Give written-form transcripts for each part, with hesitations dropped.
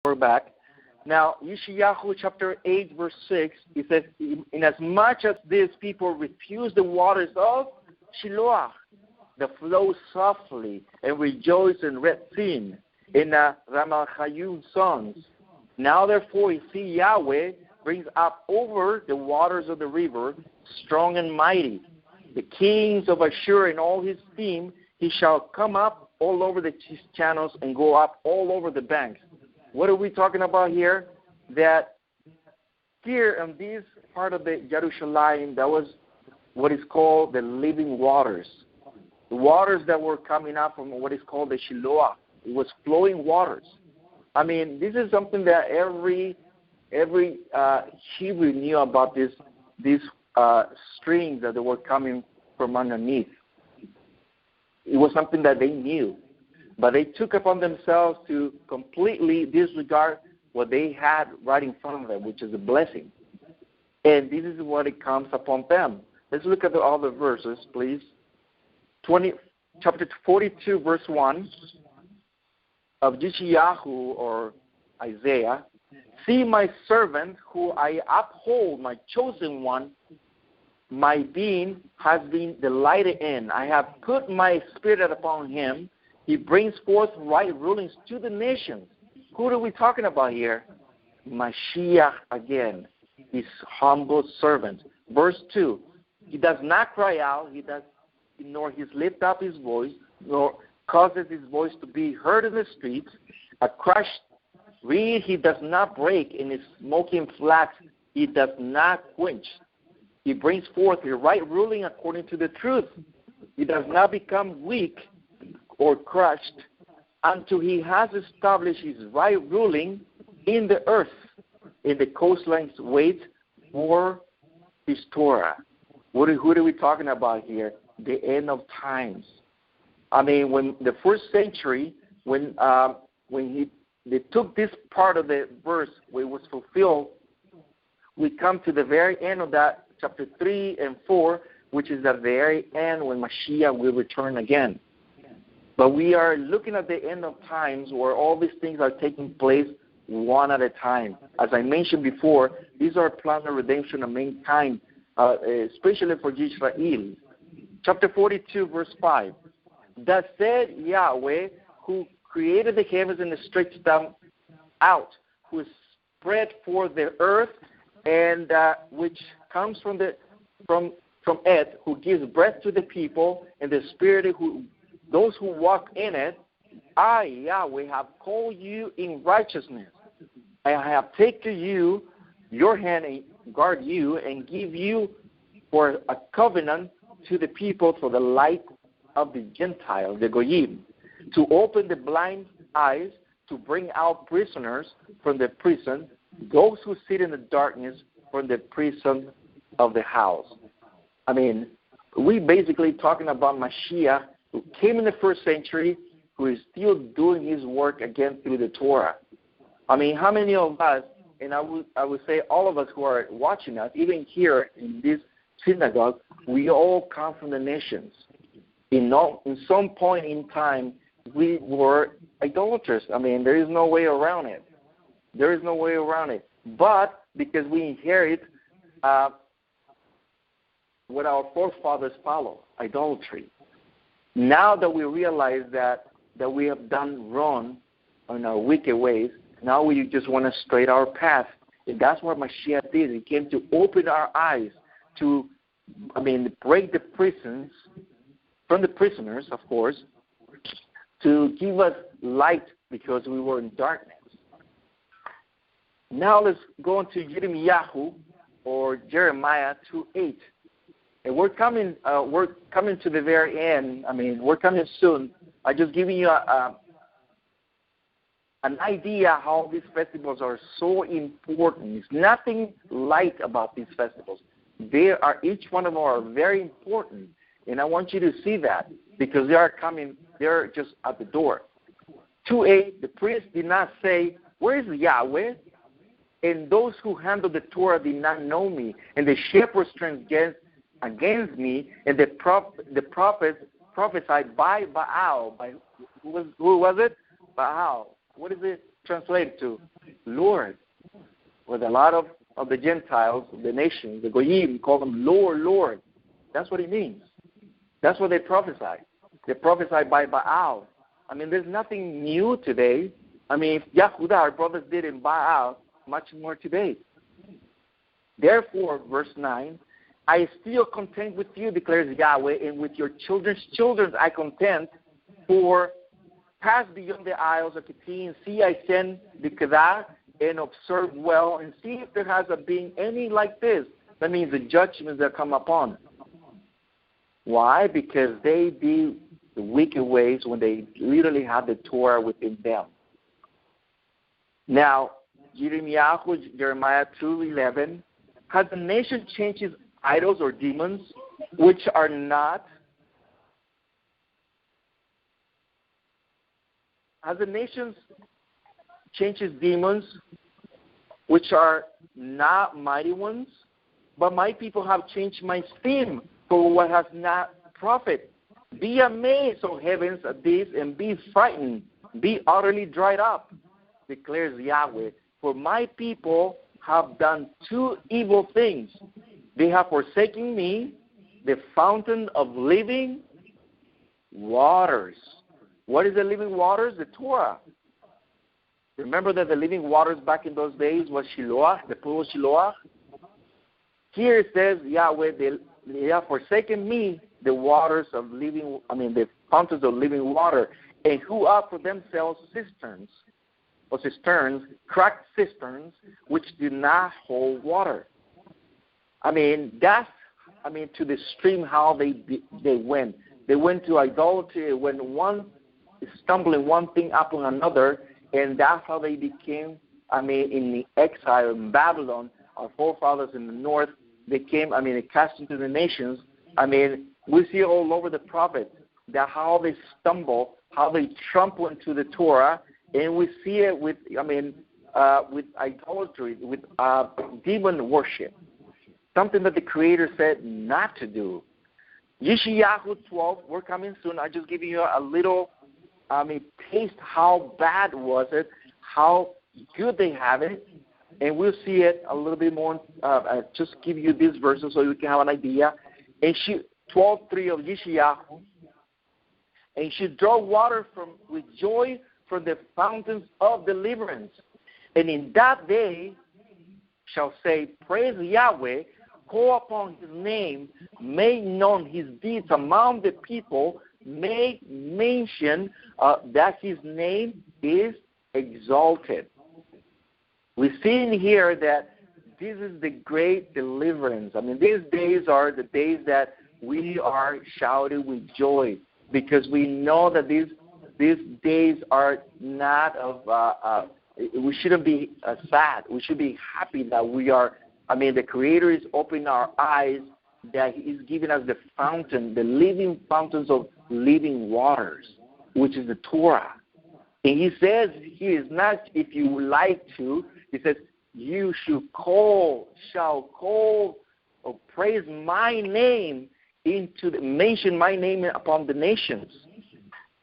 We're back. Now, Yeshayahu chapter 8, verse 6, it says, inasmuch as these people refuse the waters of Shiloah, that flow softly and rejoice in Red Sin, in Rapha'Yah songs. Now, therefore, you see Yahweh brings up over the waters of the river, strong and mighty. The kings of Ashur and all his team, he shall come up all over the channels and go up all over the banks. What are we talking about here? That here in this part of the Jerusalem, that was what is called the living waters. The waters that were coming up from what is called the Shiloah. It was flowing waters. I mean, this is something that every Hebrew knew about these streams that they were coming from underneath. It was something that they knew. But they took upon themselves to completely disregard what they had right in front of them, which is a blessing. And this is what it comes upon them. Let's look at the other verses, please. Chapter 42, verse 1 of Yeshayahu or Isaiah. See my servant who I uphold, my chosen one, my being has been delighted in. I have put my spirit upon him. He brings forth right rulings to the nations. Who are we talking about here? Mashiach again, his humble servant. Verse 2, he does not cry out, nor he lift up his voice, nor causes his voice to be heard in the streets. A crushed reed he does not break, in his smoking flax he does not quench. He brings forth a right ruling according to the truth. He does not become weak or crushed until he has established his right ruling in the earth. In the coastlines wait for his Torah. Who are we talking about here? The end of times. I mean, when the first century, when they took this part of the verse where it was fulfilled, we come to the very end of that, chapter 3 and 4, which is the very end when Mashiach will return again. But we are looking at the end of times where all these things are taking place one at a time. As I mentioned before, these are plans of redemption of mankind, especially for Yisra'il. Chapter 42, verse 5. Thus said Yahweh, who created the heavens and stretched them out, who spread forth the earth, and which comes from it, who gives breath to the people, and the spirit those who walk in it. I, Yahweh, have called you in righteousness. I have taken you, your hand, and guard you, and give you for a covenant to the people for the light of the Gentiles, the Goyim, to open the blind eyes, to bring out prisoners from the prison, those who sit in the darkness from the prison of the house. I mean, we basically talking about Mashiach, who came in the first century, who is still doing his work again through the Torah. I mean, how many of us, and I would say all of us who are watching us, even here in this synagogue, we all come from the nations. In some point in time, we were idolaters. I mean, there is no way around it. There is no way around it. But because we inherit what our forefathers follow, idolatry. Now that we realize that we have done wrong in our wicked ways, now we just want to straighten our path. And that's what Mashiach did. He came to open our eyes to, break the prisons, from the prisoners, of course, to give us light because we were in darkness. Now let's go into Yirmiyahu or Jeremiah 2:8. And we're coming to the very end. I mean, we're coming soon. I'm just giving you an idea how these festivals are so important. It's nothing light about these festivals. Each one of them are very important. And I want you to see that because they are coming, they're just at the door. 2:8, the priest did not say, where is Yahweh? And those who handle the Torah did not know me. And the shepherds turned against me, and the prophets prophesied by Baal. By who was it? Baal. What is it? translated to? Lord. With a lot of the Gentiles, the nations, the Goyim, call them Lord, Lord. That's what it means. That's what they prophesy. They prophesy by Baal. I mean, there's nothing new today. I mean, if Yahudah, our brothers, did in Baal, much more today. Therefore, verse 9, I still contend with you, declares Yahweh, and with your children's children I contend, for pass beyond the isles of Kittim, see I send the Kedah, and observe well, and see if there has been any like this. That means the judgments that come upon. Why? Because they do the wicked ways when they literally have the Torah within them. Now, Jeremiah 2:11, has the nation changed its idols or demons, which are not? Has the nations changed its demons, which are not mighty ones? But my people have changed my esteem for what has not profit. Be amazed, O heavens, at this, and be frightened. Be utterly dried up, declares Yahweh. For my people have done two evil things. They have forsaken me, the fountain of living waters. What is the living waters? The Torah. Remember that the living waters back in those days was Shiloah, the pool of Shiloah? Here it says, Yahweh, they have forsaken me, the waters of living, the fountains of living water, and who are for themselves cisterns, cracked cisterns, which do not hold water. That's to the extreme how they went. They went to idolatry when one stumbling one thing upon another, and that's how they became, in the exile in Babylon, our forefathers in the north, they came, cast into the nations. We see all over the prophets that how they stumble, how they trample into the Torah, and we see it with idolatry, with demon worship, something that the Creator said not to do. Yeshayahu 12, we're coming soon. I'm just giving you a little, taste how bad was it, how good they have it, and we'll see it a little bit more. Just give you these verses so you can have an idea. And 12:3 of Yeshayahu, and she draw water with joy from the fountains of deliverance. And in that day shall say, praise Yahweh, call upon his name, make known his deeds among the people, make mention that his name is exalted. We see in here that this is the great deliverance. These days are the days that we are shouting with joy, because we know that these days are not of, we shouldn't be sad. We should be happy that we are, the Creator is opening our eyes, that he is giving us the fountain, the living fountains of living waters, which is the Torah. And he says he is not, if you would like to, he says, you shall call or praise my name mention my name upon the nations.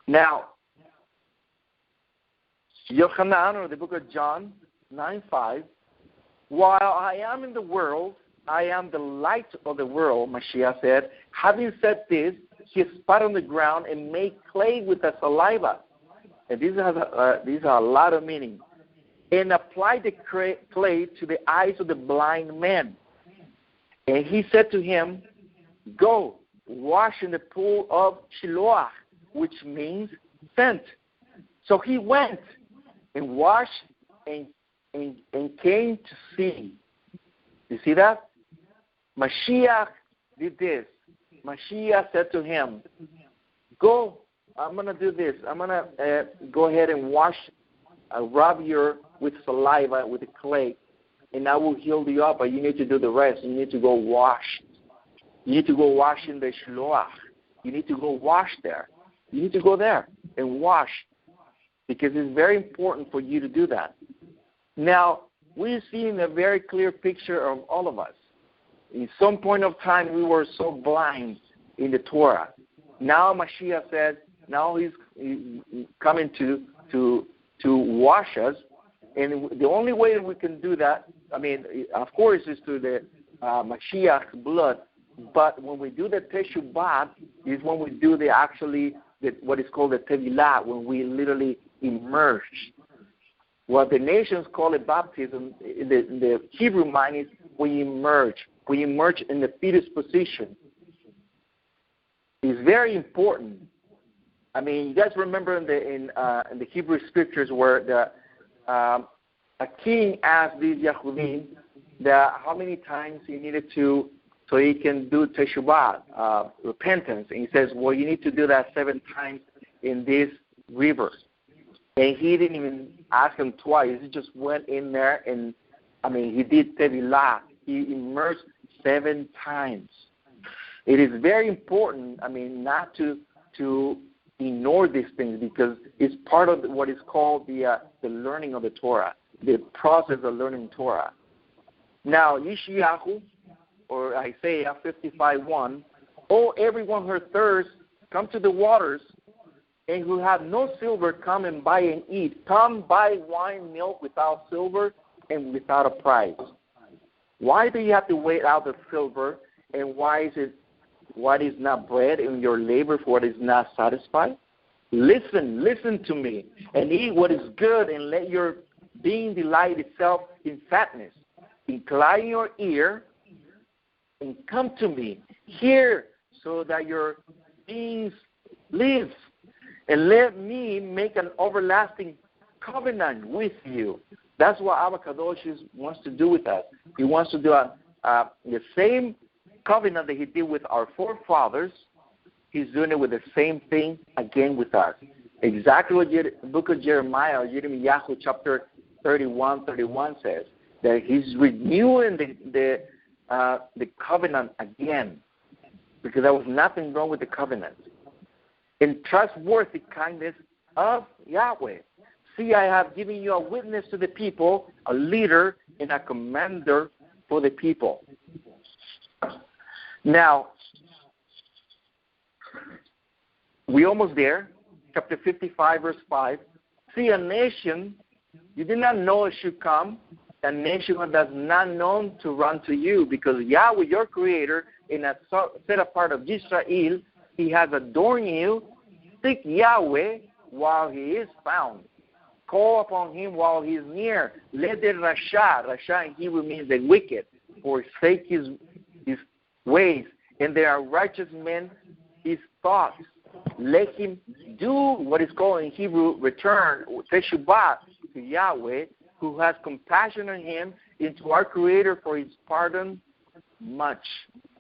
Now, Yochanan, or the book of John 9:5, while I am in the world, I am the light of the world, Mashiach said. Having said this, he spat on the ground and made clay with the saliva. And these are a lot of meaning. And applied the clay to the eyes of the blind man. And he said to him, go, wash in the pool of Shiloah, which means sent. So he went and washed and came to see. You see that? Mashiach did this. Mashiach said to him, go, I'm going to do this. I'm going to go ahead and rub your with saliva, with the clay, and I will heal you up, but you need to do the rest. You need to go wash. You need to go wash in the Shiloah. You need to go wash there. You need to go there and wash, because it's very important for you to do that. Now, we're seeing a very clear picture of all of us. In some point of time, we were so blind in the Torah. Now Mashiach said, now he's coming to wash us, And the only way that we can do that, I mean, of course, is through the Mashiach's blood. But when we do the Teshuvah, is when we do what is called the Tevilah, when we literally immerse. What the nations call it baptism, in the Hebrew mind is we immerse. We immerse in the fetus position. It's very important. I mean, you guys remember in the Hebrew scriptures where a king asked these Yahudim how many times he needed to, so he can do teshuvah, repentance. And he says, well, you need to do that 7 times in this river. And he didn't even ask him twice. He just went in there and, I mean, he did tevilah. He immersed 7 times. It is very important, I mean, not to ignore these things, because it's part of what is called the learning of the Torah, the process of learning Torah. Now, Yishayahu, or Isaiah 55:1, "Oh, everyone who thirsts, come to the waters, and who have no silver, come and buy and eat. Come buy wine, milk without silver and without a price." Why do you have to wait out the silver, and why is what is not bread in your labor for what is not satisfied? Listen to me, and eat what is good, and let your being delight itself in fatness. Incline your ear and come to me. Hear, so that your beings live, and let me make an everlasting covenant with you. That's what Abba Kadosh wants to do with us. He wants to do the same covenant that he did with our forefathers. He's doing it with the same thing again with us. Exactly what the book of Jeremiah, or Jeremiah chapter 31 says, that he's renewing the covenant again, because there was nothing wrong with the covenant. In trustworthy kindness of Yahweh. See, I have given you a witness to the people, a leader and a commander for the people. Now, we're almost there. Chapter 55, verse 5. See, a nation you did not know it should come, a nation that does not know to run to you, because Yahweh, your creator, in a set apart of Yisra'il, he has adorned you. Seek Yahweh while he is found. Call upon him while he is near. Let the Rasha in Hebrew means the wicked, forsake his ways, and there are righteous men his thoughts. Let him do what is called in Hebrew return, teshuvah, to Yahweh, who has compassion on him, and to our Creator for his pardon much.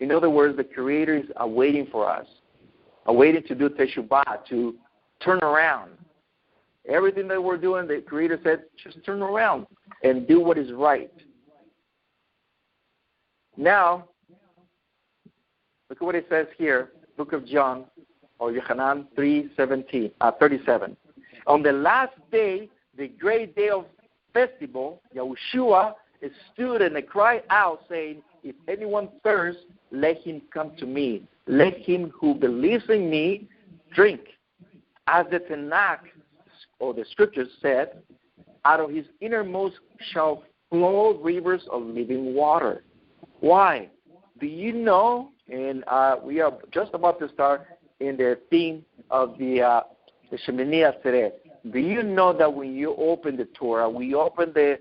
In other words, the Creator is awaiting for us, awaiting to do teshuvah, to turn around. Everything that we're doing, the Creator said, just turn around and do what is right. Now, look at what it says here, Book of John, or Yohanan 3:37. On the last day, the great day of festival, Yahushua stood and cried out, saying, if anyone thirsts, let him come to me. Let him who believes in me drink. As the Tanakh, or the scriptures said, out of his innermost shall flow rivers of living water. Why? Do you know, and we are just about to start in the theme of the Shemini Atzeret. Do you know that when you open the Torah, we open the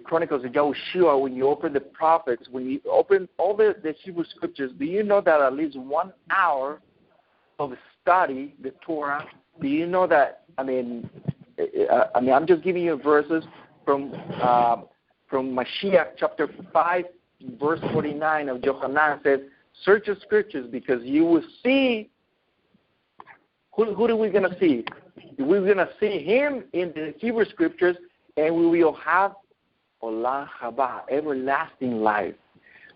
Chronicles of Yahushua, when you open the prophets, when you open all the Hebrew scriptures, do you know that at least 1 hour of study the Torah? Do you know that? I mean, I'm just giving you verses from Mashiach chapter 5, verse 49 of Yohanan says, search the scriptures because you will see. Who are we going to see? We're going to see him in the Hebrew scriptures, and we will have Olam Haba, everlasting life.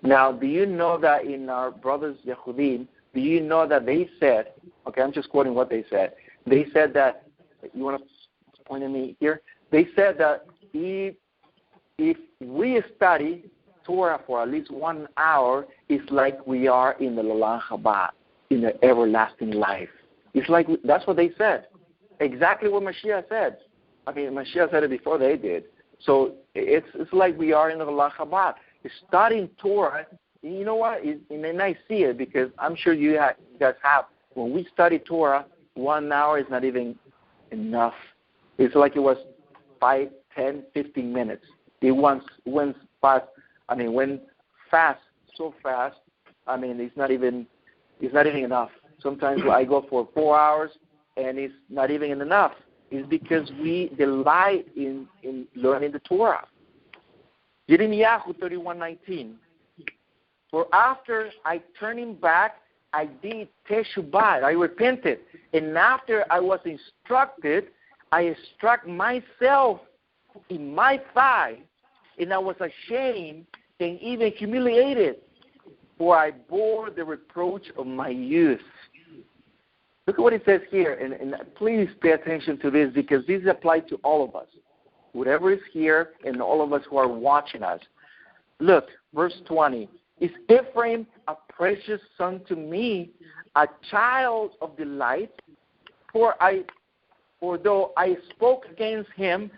Now, do you know that in our brothers Yehudim, do you know that they said, okay, I'm just quoting what they said. They said that, you want to point at me here? They said that if we study Torah for at least 1 hour, it's like we are in the Olam Haba, in the everlasting life. It's like, that's what they said. exactly what Mashiach said. I mean, Mashiach said it before they did. So it's like we are in the Shabbat. Studying Torah, you know what? And I see it because I'm sure you guys have. When we study Torah, 1 hour is not even enough. It's like it was 5, 10, 15 minutes. It went fast. I mean, went fast, so fast. I mean, it's not even enough. Sometimes I go for 4 hours, and it's not even enough. It's because we delight in learning the Torah. Jeremiah 31:19. For after I turning back, I did teshuvah. I repented, and after I was instructed, I struck myself in my thigh, and I was ashamed and even humiliated, for I bore the reproach of my youth. Look at what it says here, and please pay attention to this because this applies to all of us, whatever is here and all of us who are watching us. Look, verse 20. Is Ephraim a precious son to me, a child of delight? For though I spoke against him,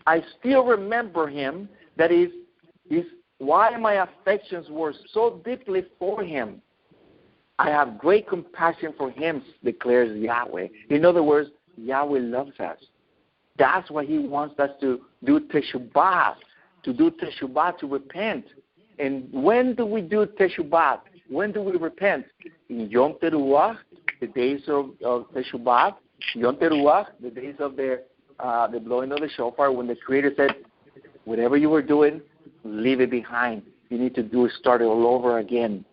I still remember him. That is why my affections were so deeply for him. I have great compassion for him, declares Yahweh. In other words, Yahweh loves us. That's why he wants us to do teshuvah, to repent. And when do we do teshuvah? When do we repent? In Yom Teruah, the days of teshuvah, Yom Teruah, the days of the blowing of the shofar, when the Creator said, whatever you were doing, leave it behind. You need to start it all over again.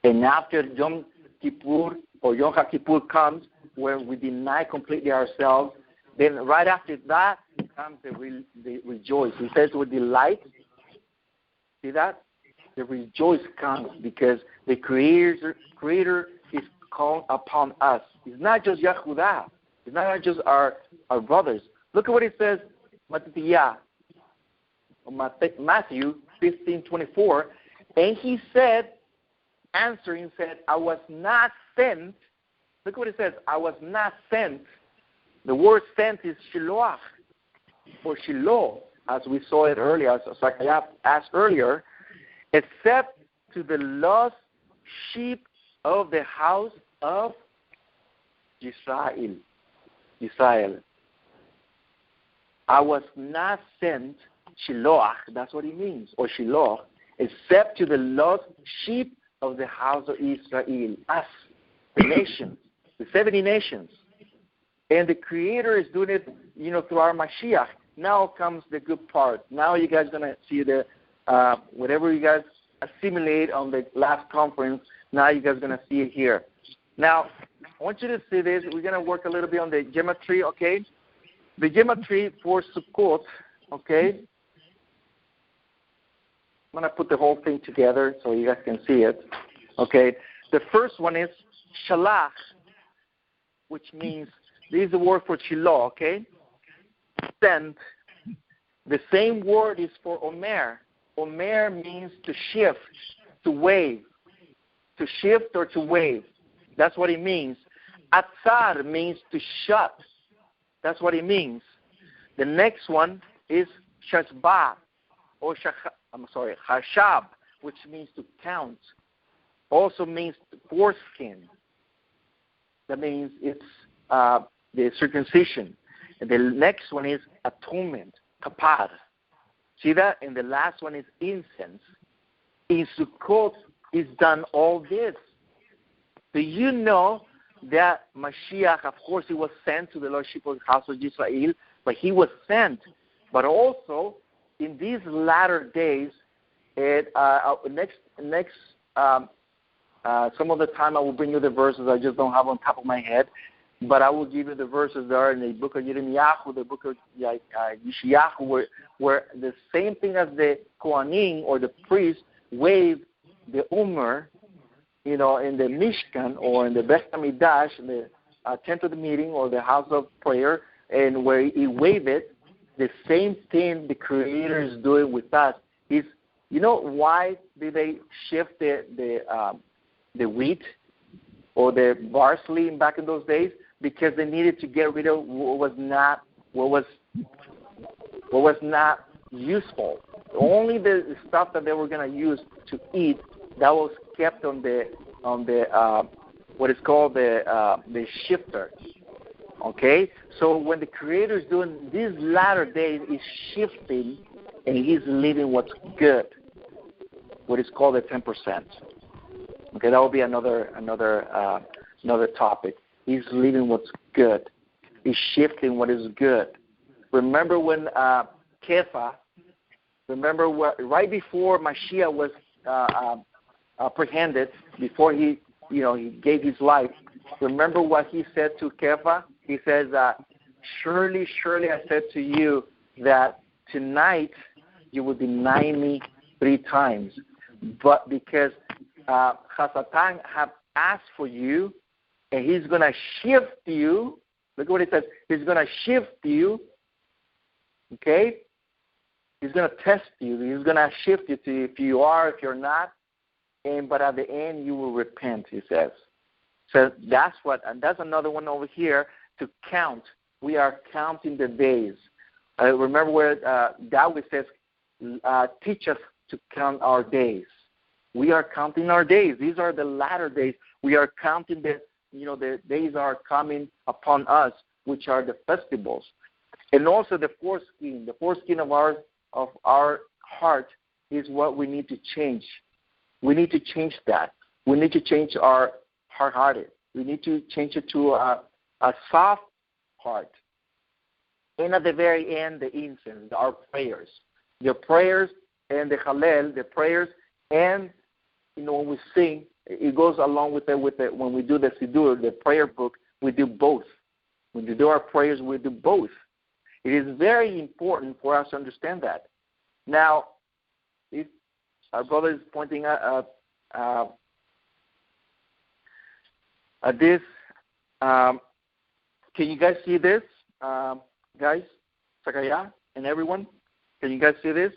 And after Yom Kippur or Yom HaKippur comes, where we deny completely ourselves, then right after that comes the rejoice. He says with delight. See that? The rejoice comes because the Creator is called upon us. It's not just Yehudah. It's not just our brothers. Look at what it says, Matthew 15:24. And he said, answering, said, I was not sent. Look at what it says. I was not sent. The word sent is shiloach or shiloh, as we saw it earlier, as Zachariah asked earlier, except to the lost sheep of the house of Yisra'il. I was not sent, shiloach, that's what it means, or shiloh, except to the lost sheep of the house of Israel, us, the nations, the 70 nations. And the Creator is doing it, through our Mashiach. Now comes the good part. Now you guys are going to see the whatever you guys assimilate on the last conference, now you guys are going to see it here. Now, I want you to see this. We're going to work a little bit on the gematry, okay? The gematry for Sukkot, okay? I'm going to put the whole thing together so you guys can see it, okay? The first one is shalach, which means, this is the word for shiloh, okay? Send. The same word is for omer. Omer means to shift, to wave, to shift or to wave. That's what it means. Atzar means to shut. That's what it means. The next one is shashba, or hashab, which means to count. Also means foreskin. That means it's the circumcision. And the next one is atonement, kapar. See that? And the last one is incense. In Sukkot is done all this. Do you know that Mashiach, of course, he was sent to the Lordship of the house of Yisra'il, but he was sent. But also, in these latter days, some of the time I will bring you the verses. I just don't have on top of my head. But I will give you the verses there in the book of Jeremiah, the book of Yeshayahu, where the same thing as the Kohanim or the priest wave the Umer, in the Mishkan or in the Beth HaMikdash, the tent of the meeting or the house of prayer, and where he wave it, the same thing the Creator is doing with us. Is why did they shift the wheat or the barley back in those days? because they needed to get rid of what was not useful. Only the stuff that they were going to use to eat, that was kept on the what is called the shifter. Okay, so when the Creator is doing these latter days, he's shifting and he's leaving what's good, what is called the 10%. Okay, that will be another topic. He's leaving what's good. He's shifting what is good. Remember when right before Mashiach was apprehended, before he gave his life, remember what he said to Kepha? He says, surely, surely I said to you that tonight you will deny me 3 times. But because Hasatan have asked for you, and he's going to shift you. Look what it says. He's going to shift you. Okay? He's going to test you. He's going to shift you to if you are, if you're not. But at the end, you will repent, he says. So that's another one over here to count. We are counting the days. Remember where David says, teach us to count our days. We are counting our days. These are the latter days. We are counting the days are coming upon us, which are the festivals. And also the foreskin. The foreskin of our heart is what we need to change. We need to change that. We need to change our hard-hearted. We need to change it to a soft heart. And at the very end, the incense, our prayers. The prayers and the Hallel, the prayers, and when we sing, it goes along with it. When we do the Siddur, the prayer book, we do both. When we do our prayers, we do both. It is very important for us to understand that. Now, if our brother is pointing at this. Can you guys see this, guys? Sakaya and everyone? Can you guys see this?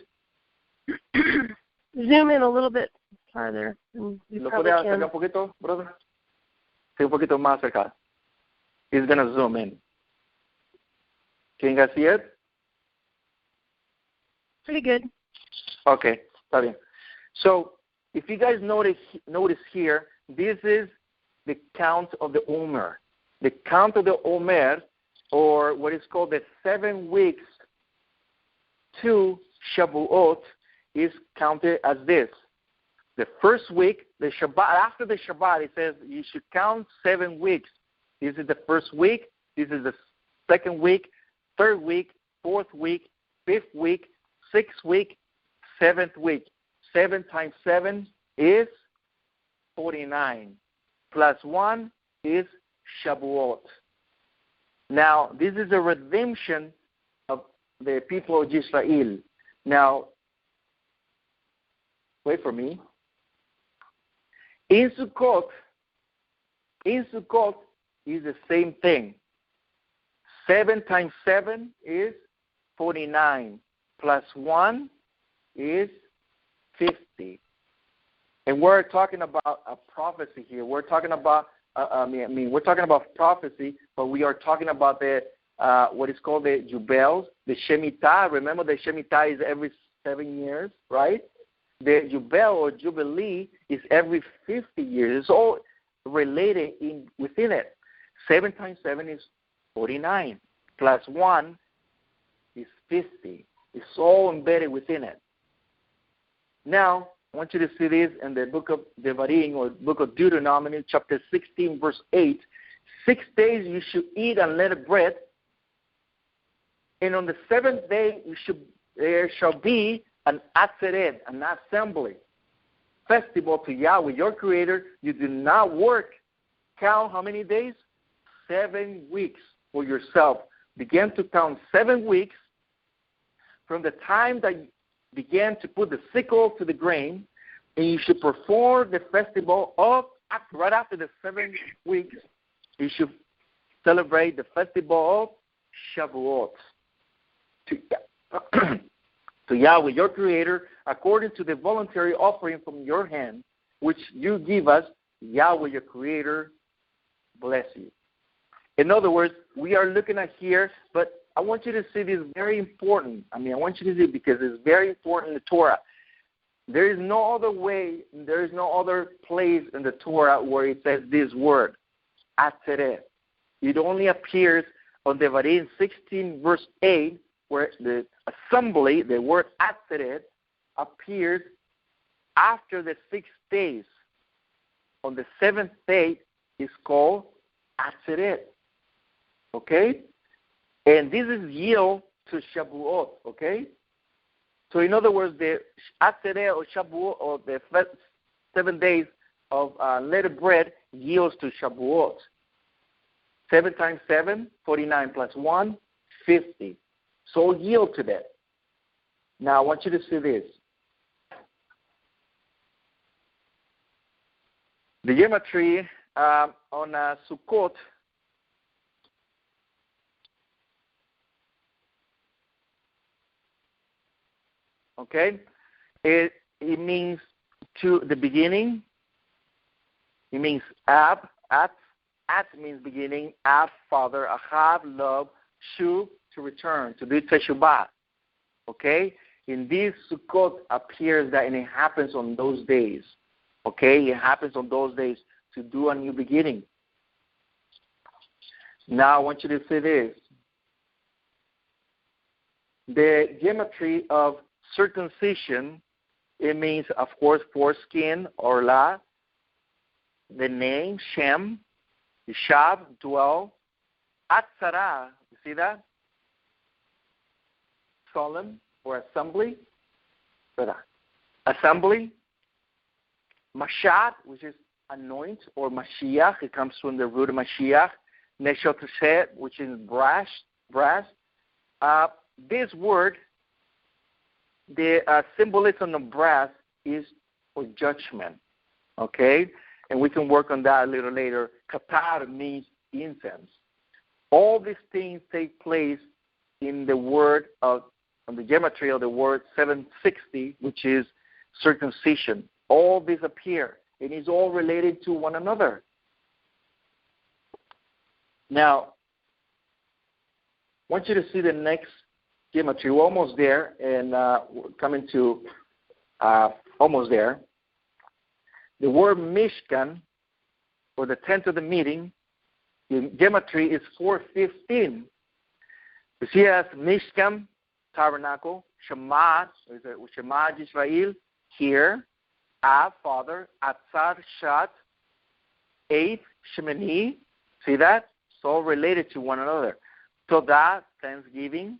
Zoom in a little bit farther. ¿Lo puede acercar un poquito, brother? Sí, un poquito más cerca. He's going to zoom in. Can you guys see it? Pretty good. Okay, está bien. So, if you guys notice here, this is the count of the Omer. The count of the Omer, or what is called the 7 weeks to Shavuot, is counted as this. The first week, the Shabbat, after the Shabbat, it says you should count 7 weeks. This is the first week. This is the second week, third week, fourth week, fifth week, sixth week, seventh week. 7 times 7 is 49. Plus 1 is Shavuot. Now, this is a redemption of the people of Yisra'il. Now, wait for me. In Sukkot is the same thing. 7 times 7 is 49. Plus 1 is 50. And we're talking about a prophecy here. We're talking about, we're talking about prophecy, but we are talking about the what is called the Jubels, the Shemitah. Remember, the Shemitah is every 7 years, right? The Jubel or Jubilee is every 50 years. It's all related within it. 7 times 7 is 49. Plus 1 is 50. It's all embedded within it. Now, I want you to see this in the book of Devarim, or book of Deuteronomy, chapter 16, verse 8. 6 days you should eat unleavened bread, and on the 7th day there shall be an Atzeret, an assembly, festival to Yahweh, your Creator. You do not work. Count how many days? 7 weeks for yourself. Begin to count 7 weeks from the time that you began to put the sickle to the grain, and you should perform the festival right after the 7 weeks. You should celebrate the festival of Shavuot to Yahweh, your Creator, according to the voluntary offering from your hand, which you give us. Yahweh, your Creator, bless you. In other words, we are looking at here, but I want you to see this very important. I want you to see it because it's very important in the Torah. There is no other way, there is no other place in the Torah where it says this word, Atzeret. It only appears on Devarim 16, verse 8, where the assembly, the word Atzeret, appears after the 6 days. On the 7th day is called Atzeret. Okay? And this is yield to Shavuot. Okay? So in other words, the Atzeret or Shavuot, or the 7 days of leavened bread, yields to Shavuot. 7 times 7, 49 plus 1, 50. So yield to that. Now I want you to see this. The geometry on Sukkot, okay, it means to the beginning. It means Ab, At means beginning, Ab, father, Achav, love, Shuv, to return, to do Teshuvah. Okay? In this Sukkot appears that, and it happens on those days. Okay? It happens on those days to do a new beginning. Now I want you to see this. The geometry of circumcision, it means, of course, foreskin, or la, the name, Shem, Yishab, dwell, Atzara, you see that? Solemn, or assembly. Assembly. Mashat, which is anoint, or Mashiach, it comes from the root of Mashiach. Neshot, which is brass. This word, the symbolism of brass is for judgment, okay? And we can work on that a little later. Qatar means incense. All these things take place in the word on the geometry of the word 760, which is circumcision. All these appear, and it's all related to one another. Now, I want you to see the next geometry. We're almost there, and we're coming to almost there. The word Mishkan, or the tent of the meeting, the geometry is 415. You see as Mishkan, tabernacle, Shema Yisra'il, here, Ab, father, Atzar, Shat, 8, Shemini, see that? It's all related to one another. Todah, thanksgiving,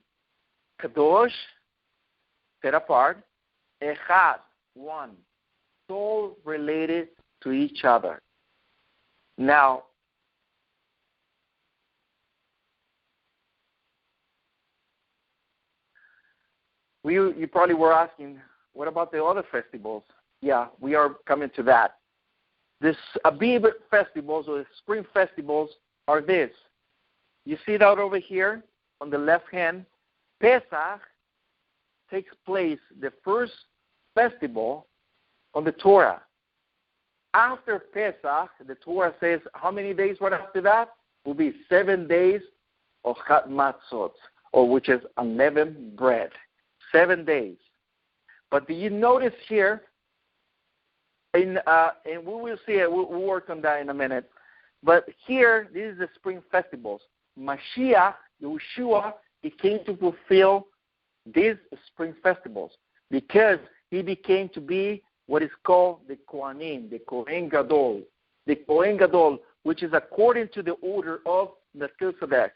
Kadosh, set apart, Echad, one. It's all related to each other. Now, you probably were asking, what about the other festivals? Yeah, we are coming to that. This Abib festivals, or the spring festivals, are this. You see that over here on the left hand? Pesach takes place, the first festival on the Torah. After Pesach, the Torah says, how many days right after that? Will be 7 days of Chat Matzot, or which is unleavened bread. 7 days. But do you notice here, and we will see it, we'll work on that in a minute. But here, this is the spring festivals. Mashiach, Yeshua, he came to fulfill these spring festivals because he became to be what is called the Kohanim, the Kohen Gadol. The Kohen Gadol, which is according to the order of Melchizedek.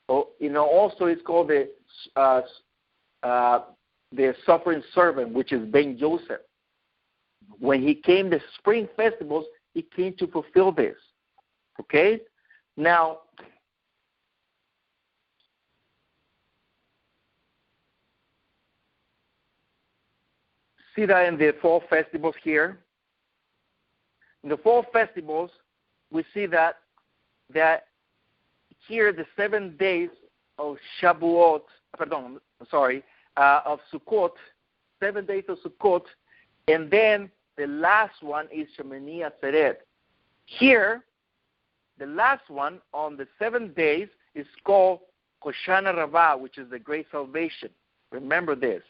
Also it's called the suffering servant, which is Ben Joseph. When he came to spring festivals, he came to fulfill this. Okay? Now, see that in the fall festivals here. In the fall festivals, we see that here the 7 days of Shavuot, of Sukkot, 7 days of Sukkot, and then the last one is Shemini Atzeret. Here, the last one on the 7 days is called Hoshana Rabbah, which is the great salvation. Remember this,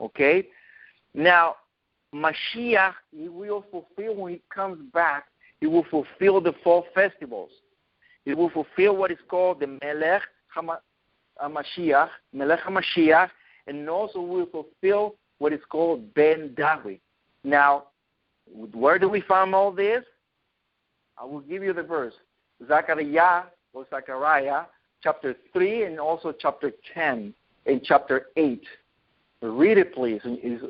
okay? Now, Mashiach, he will fulfill when he comes back, he will fulfill the 4 festivals. He will fulfill what is called the Melech HaMashiach, Melech HaMashiach, and also will fulfill what is called Ben David. Now, where do we find all this? I will give you the verse. Zechariah chapter 3 and also chapter 10 and chapter 8. Read it, please.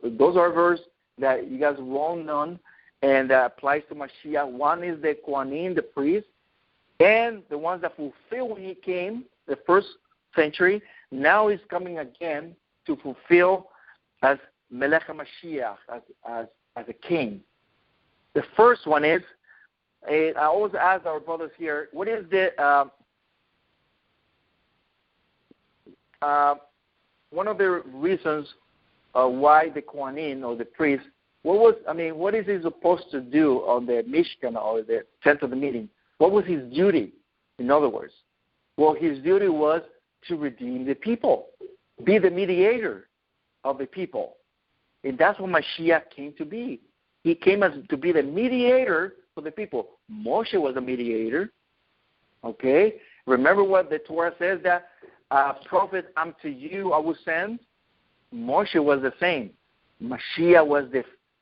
Those are verses that you guys well known and that applies to Mashiach. One is the Kohanim, the priest, and the ones that fulfill when he came, the first century. Now he's coming again to fulfill as Melech HaMashiach, as a king. The first one is, I always ask our brothers here, what is the one of the reasons why the Kohanim or the priest, what is he supposed to do on the Mishkan or the tent of the meeting? What was his duty, in other words? Well, his duty was to redeem the people, be the mediator of the people. And that's what Mashiach came to be. He came to be the mediator for the people. Moshe was a mediator. Okay? Remember what the Torah says, that prophet unto you I will send? Moshe was the same. Mashiach was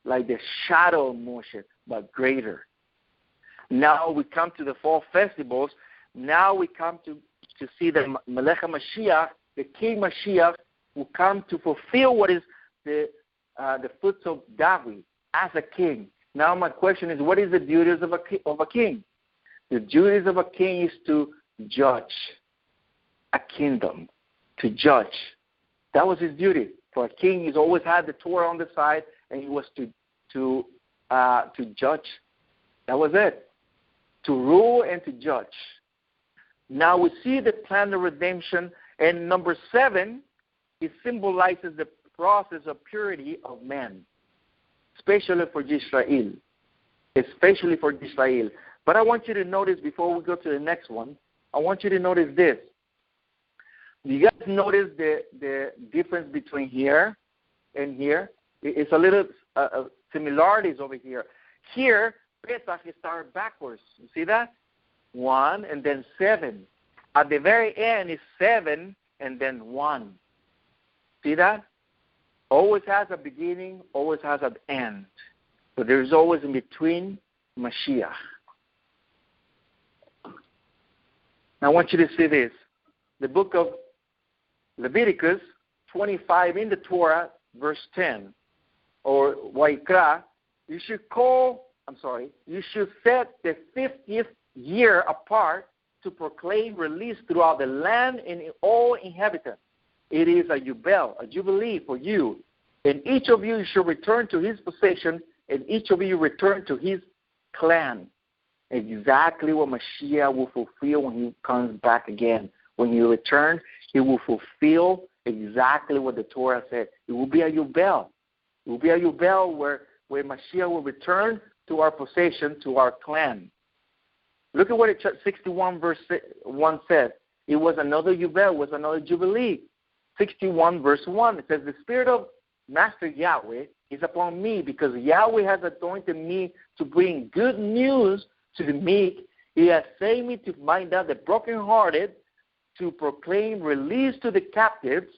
like the shadow of Moshe, but greater. Now we come to the 4 festivals. Now we come to see the Melech HaMashiach, the King Mashiach, will come to fulfill what is the foot of David as a king. Now my question is, what is the duties of a king? The duties of a king is to judge a kingdom, to judge. That was his duty. For a king, he's always had the Torah on the side, and he was to judge. That was it. To rule and to judge. Now we see the plan of redemption, and number 7, it symbolizes the process of purity of man, especially for Yisra'il. Especially for Yisra'il. But I want you to notice, before we go to the next one, I want you to notice this. Do you guys notice the difference between here and here? It's a little similarities over here. Here, Pesach is started backwards. You see that? 1 and then 7. At the very end is 7 and then 1. See that? Always has a beginning, always has an end. So there's always in between Mashiach. Now I want you to see this. The book of Leviticus 25 in the Torah, verse 10, or Wa'ikra, you should set the 50th year apart to proclaim release throughout the land and in all inhabitants. It is a jubilee for you. And each of you should return to his possession, and each of you return to his clan. Exactly what Mashiach will fulfill when he comes back again. When he returns, he will fulfill exactly what the Torah said. It will be a Yubel. It will be a Yubel where Mashiach will return to our possession, to our clan. Look at what 61 verse 1 says. It was another Yubel, was another Jubilee. 61 verse 1, it says, the Spirit of Master Yahweh is upon me, because Yahweh has anointed me to bring good news to the meek. He has sent me to bind up the brokenhearted, to proclaim release to the captives,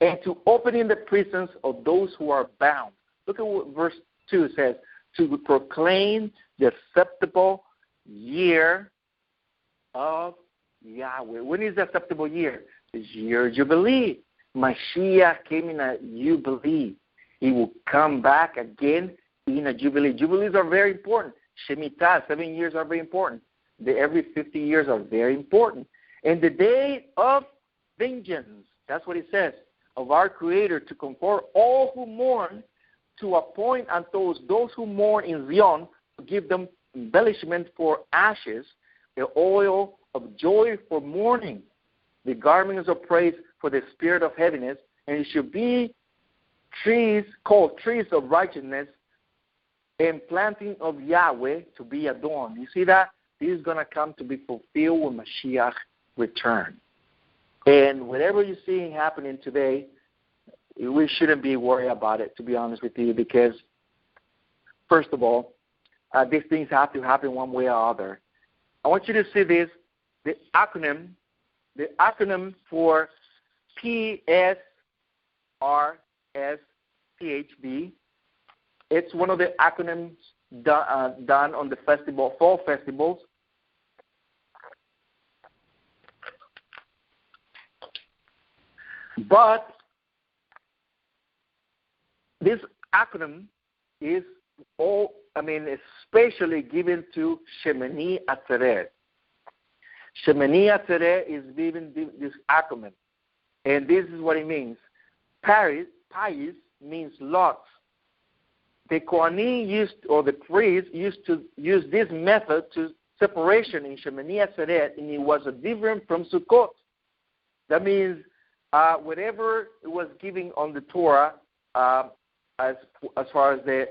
and to open in the prisons of those who are bound. Look at what verse 2 says, to proclaim the acceptable year of Yahweh. When is the acceptable year? The year of Jubilee. Mashiach came in a Jubilee. He will come back again in a Jubilee. Jubilees are very important. Shemitah, 7 years are very important. Every 50 years are very important. And the day of vengeance, that's what it says, of our Creator, to comfort all who mourn, to appoint unto those who mourn in Zion, to give them embellishment for ashes, the oil of joy for mourning, the garments of praise for the spirit of heaviness, and it should be trees called trees of righteousness and planting of Yahweh to be adorned. You see that? this is going to come to be fulfilled when Mashiach returns. And whatever you're seeing happening today, we shouldn't be worried about it, to be honest with you, because, first of all, these things have to happen one way or other. I want you to see this, the acronym for PSRSCHB. It's one of the acronyms done on the fall festivals. But this acronym is especially given to Shemini Atzeret. Shemini Atzeret is given this acronym, and this is what it means. Pious means lots. The Kohanim the priests used to use this method to separation in Shemini Atzeret, and it was different from Sukkot. That means whatever it was given on the Torah, as far as the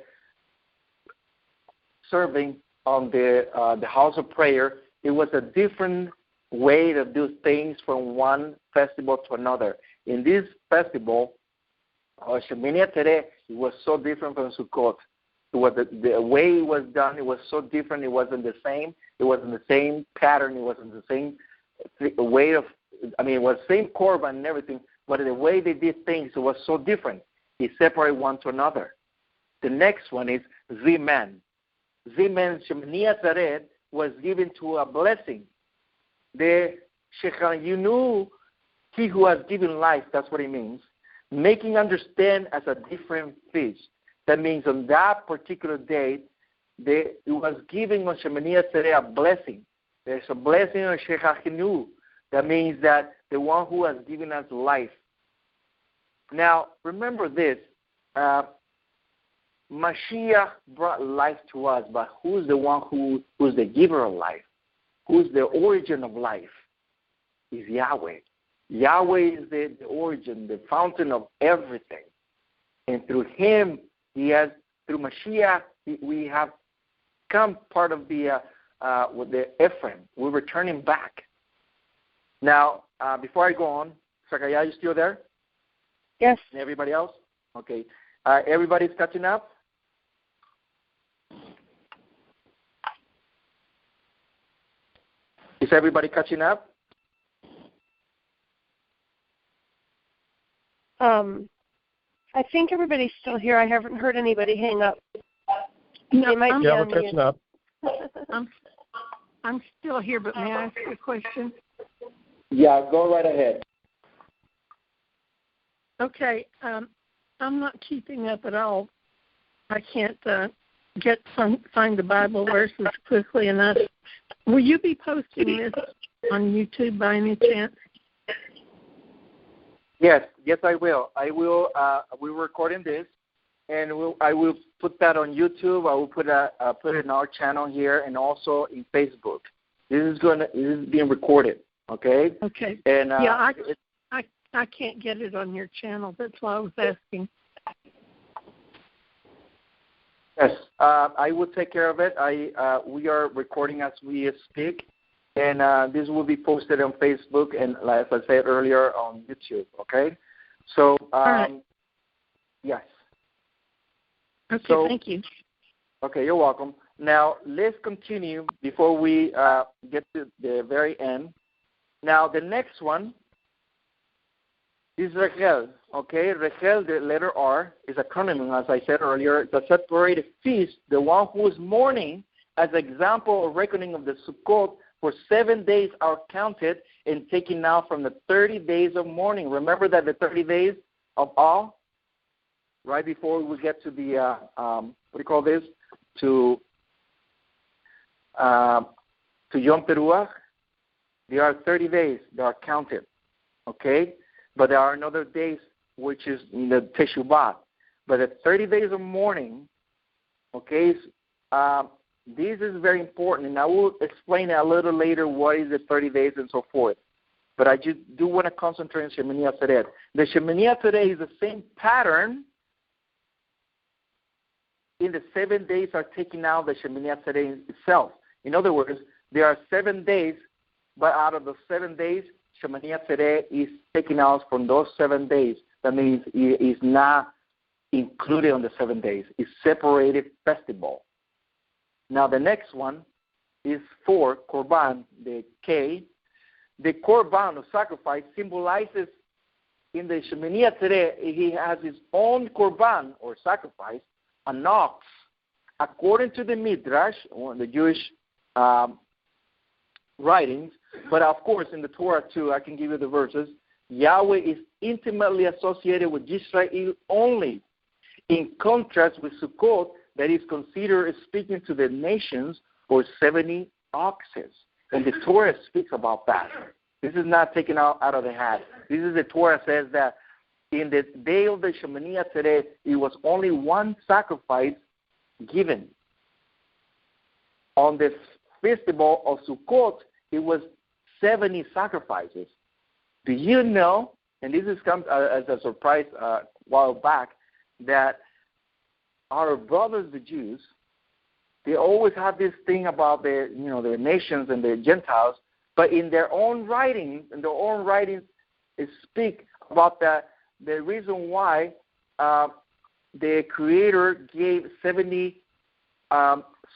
serving on the house of prayer, it was a different way to do things from one festival to another. In this festival, Shemini Atzeret, it was so different from Sukkot. It was the way it was done. It was so different. It wasn't the same. It wasn't the same pattern. It wasn't the same way of. It was the same korban and everything, but the way they did things, it was so different. It separated one to another. The next one is Ziman. Ziman, Shemini Atzeret, was given to a blessing. The Shechayinu, he who has given life, that's what it means. Making understand as a different feast. That means on that particular day, it was giving on Shemini Atzeret a blessing. There's a blessing on Shechayinu. That means that the one who has given us life. Now, remember this. Mashiach brought life to us, but who's the one who's the giver of life? Who's the origin of life? Is Yahweh. Yahweh is the origin, the fountain of everything. And through him, through Mashiach, we have come part of the Ephraim. We're returning back. Now, before I go on, Rapha'Yah, you still there? Yes. And everybody else? Okay. Everybody's catching up? Is everybody catching up? I think everybody's still here. I haven't heard anybody hang up. No, we're catching up. I'm still here, but may I ask you a question? Yeah, go right ahead. Okay, I'm not keeping up at all. I can't find the Bible verses quickly enough. Will you be posting this on YouTube by any chance? Yes, I will. We're recording this, and I will put that on YouTube. I will put it in our channel here, and also in Facebook. This is being recorded. Okay. Okay. And I can't get it on your channel. That's why I was asking. Yes, I will take care of it. We are recording as we speak, and this will be posted on Facebook and, as I said earlier, on YouTube. Okay. So, all right. Yes. Okay. So, thank you. Okay, you're welcome. Now let's continue before we get to the very end. Now the next one is Rachel. Okay, Rachel, the letter R, is a acronym, as I said earlier. The separated feast, the one who is mourning, as an example of reckoning of the Sukkot, for 7 days are counted and taken out from the 30 days of mourning. Remember that the 30 days of awe, right before we get to the, what do you call this? To Yom Teruah, there are 30 days that are counted, okay? But there are another days, which is the Teshuvah. But the 30 days of mourning, okay, this is very important, and I will explain a little later what is the 30 days and so forth. But I just do want to concentrate on Shemini Atzeret. The Shemini Atzeret is the same pattern. In the 7 days are taking out the Shemini Atzeret itself. In other words, there are 7 days, but out of the 7 days, Shemini Atzeret is taken out from those 7 days. That means it is not included on the 7 days. It's separated festival. Now the next one is for Korban, the K. The Korban of sacrifice symbolizes in the Shemini Atzeret, he has his own Korban or sacrifice, an ox. According to the Midrash, or the Jewish writings, but of course in the Torah too, I can give you the verses, Yahweh is intimately associated with Yisra'il only, in contrast with Sukkot, that is considered speaking to the nations or 70 oxes. And the Torah speaks about that. This is not taken out of the hat. This is the Torah says that in the day of the Shemini Atzeret, it was only one sacrifice given. On the festival of Sukkot, it was 70 sacrifices. Do you know, and this has come as a surprise a while back, that our brothers, the Jews, they always have this thing about their nations and the Gentiles, but in their own writings, it speak about the reason why the Creator gave 70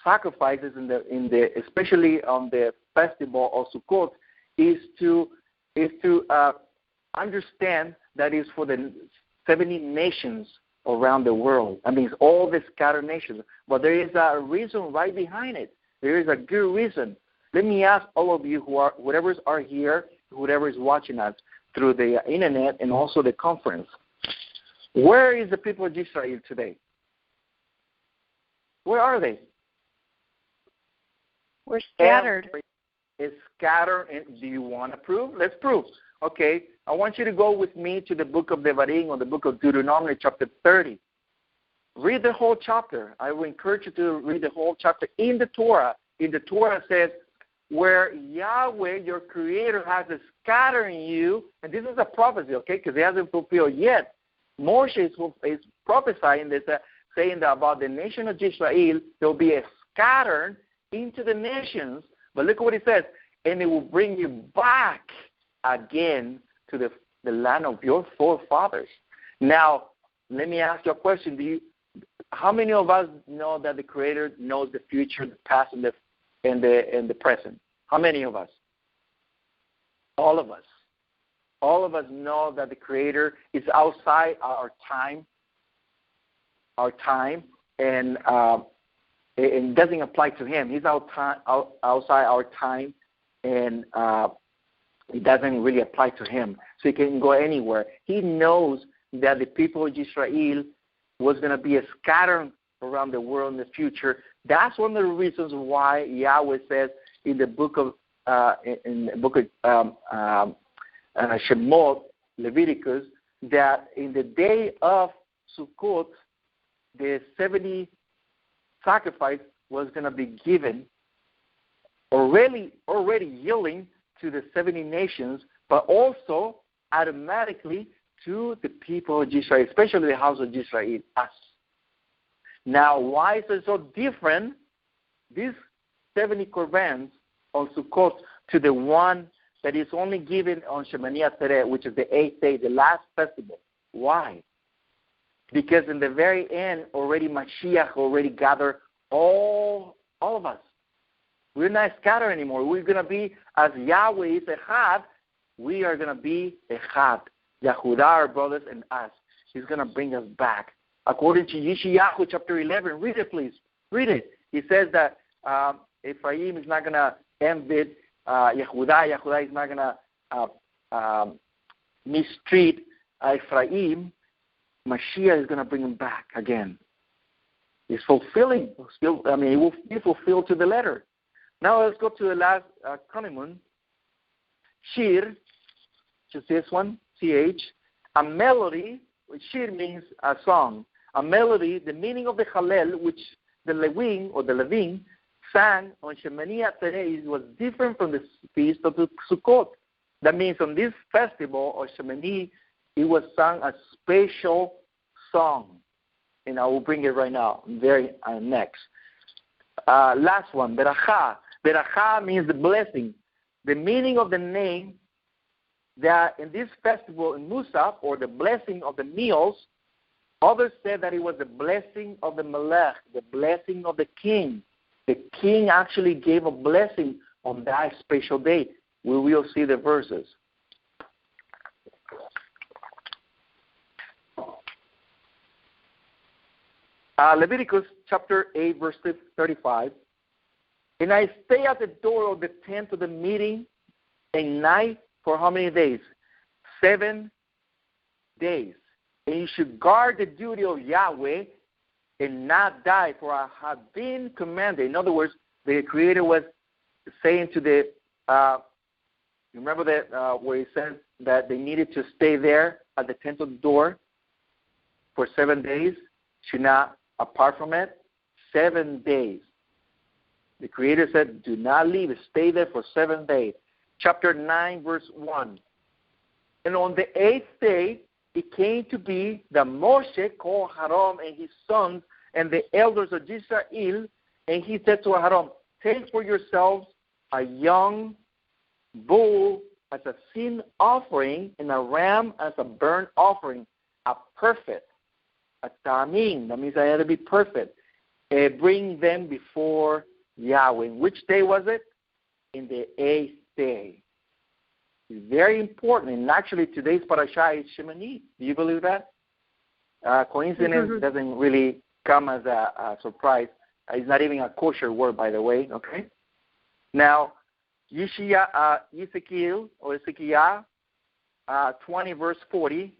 sacrifices in the especially on the festival of Sukkot is to understand that is for the 70 nations around the world. I mean, it's all the scattered nations. But there is a reason right behind it. There is a good reason. Let me ask all of you whoever are here, whoever is watching us through the internet and also the conference. Where is the people of Israel today? Where are they? We're scattered. It's scattered. And do you want to prove? Let's prove. Okay, I want you to go with me to the book of Devarim or the book of Deuteronomy, chapter 30. Read the whole chapter. I will encourage you to read the whole chapter in the Torah. In the Torah it says, where Yahweh, your Creator, has scattered you, and this is a prophecy, okay, because it hasn't fulfilled yet. Moreh is prophesying this, saying that about the nation of Yisra'il, there will be a scattered into the nations, but look at what it says, and it will bring you back again to the land of your forefathers. Now, let me ask you a question. How many of us know that the Creator knows the future, the past, and the present? How many of us? All of us. All of us know that the Creator is outside our time, and it doesn't apply to Him. He's outside our time, and it doesn't really apply to Him. So He can go anywhere. He knows that the people of Israel was going to be scattered around the world in the future. That's one of the reasons why Yahweh says in the book of Shemot, Leviticus, that in the day of Sukkot, the 70 sacrifice was going to be given, already yielding to the 70 nations, but also automatically to the people of Israel, especially the house of Israel, us. Now, why is it so different, these 70 Korbans on Sukkot, to the one that is only given on Shemini Atzeret, which is the 8th day, the last festival? Why? Because in the very end, already Mashiach already gathered all of us. We're not scattered anymore. We're going to be, as Yahweh is Echad, we are going to be Echad. Yahudah, our brothers, and us. He's going to bring us back. According to Yeshayahu chapter 11, read it, please. Read it. He says that Ephraim is not going to envy Yahudah. Yahudah is not going to mistreat Ephraim. Mashiach is going to bring him back again. It's fulfilling. It will be fulfilled to the letter. Now let's go to the last Kanimon. Shir, which is this one, CH. A melody, which Shir means a song. A melody, the meaning of the Hallel, which the Levim sang on Shemini Atzeret was different from the feast of the Sukkot. That means on this festival of Shemini, it was sung a special song. And I will bring it right now, very next. Last one, Beracha. Beracha means the blessing. The meaning of the name that in this festival in Musaf, or the blessing of the meals, others said that it was the blessing of the Melech, the blessing of the king. The king actually gave a blessing on that special day. We will see the verses. Leviticus chapter 8, verse 35. And I stay at the door of the tent of the meeting at night for how many days? 7 days. And you should guard the duty of Yahweh and not die, for I have been commanded. In other words, the Creator was saying to the, remember that where he said that they needed to stay there at the tent of the door for 7 days, should not apart from it, 7 days. The Creator said, do not leave, stay there for 7 days. Chapter 9, verse 1. And on the 8th day, it came to be that Moshe called Aaron and his sons and the elders of Yisra'il, and he said to Aaron, take for yourselves a young bull as a sin offering and a ram as a burnt offering, a perfect, a tamim, that means I had to be perfect. Bring them before Yahweh. Which day was it? In the 8th day. It's very important. And actually, today's parasha is Shemini. Do you believe that? Coincidence doesn't really come as a surprise. It's not even a kosher word, by the way. Okay. Now, Ezekiel 20, verse 40.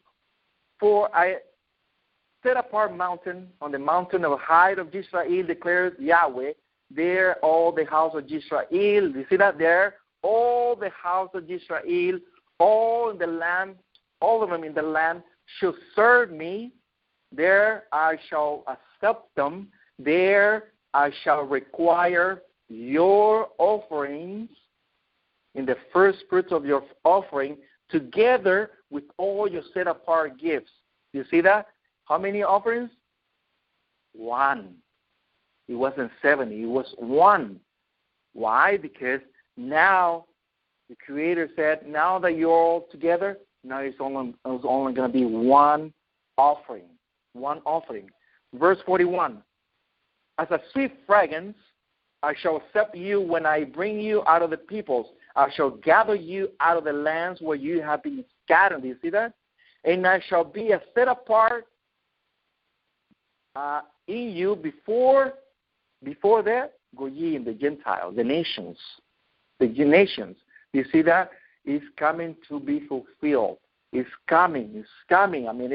For I set apart mountain on the mountain of height of Yisra'il, declares Yahweh. There all the house of Yisra'il. You see that there? All the house of Yisra'il, all in the land, all of them in the land shall serve me. There I shall accept them. There I shall require your offerings in the first fruits of your offering, together with all your set apart gifts. You see that? How many offerings? 1. It wasn't 70. It was 1. Why? Because now the Creator said, now that you're all together, now it's only going to be 1 offering. 1 offering. Verse 41. As a sweet fragrance, I shall accept you when I bring you out of the peoples. I shall gather you out of the lands where you have been scattered. Do you see that? And I shall be a set apart in you before that, Goyim, the Gentiles, the nations. The nations. You see that? It's coming to be fulfilled. It's coming. It's coming. I mean,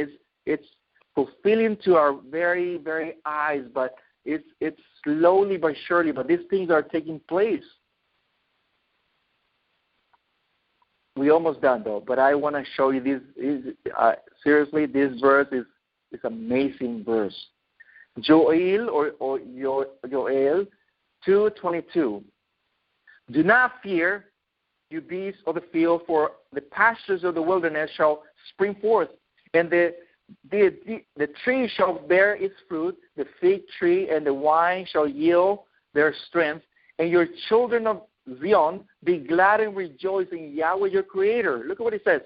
it's fulfilling to our very, very eyes, but it's slowly but surely. But these things are taking place. We're almost done, though. But I want to show you this. Seriously, this verse is amazing verse. Joel or Joel 2:22. Do not fear, you beasts of the field, for the pastures of the wilderness shall spring forth, and the tree shall bear its fruit, the fig tree and the wine shall yield their strength, and your children of Zion be glad and rejoice in Yahweh your Creator. Look at what it says.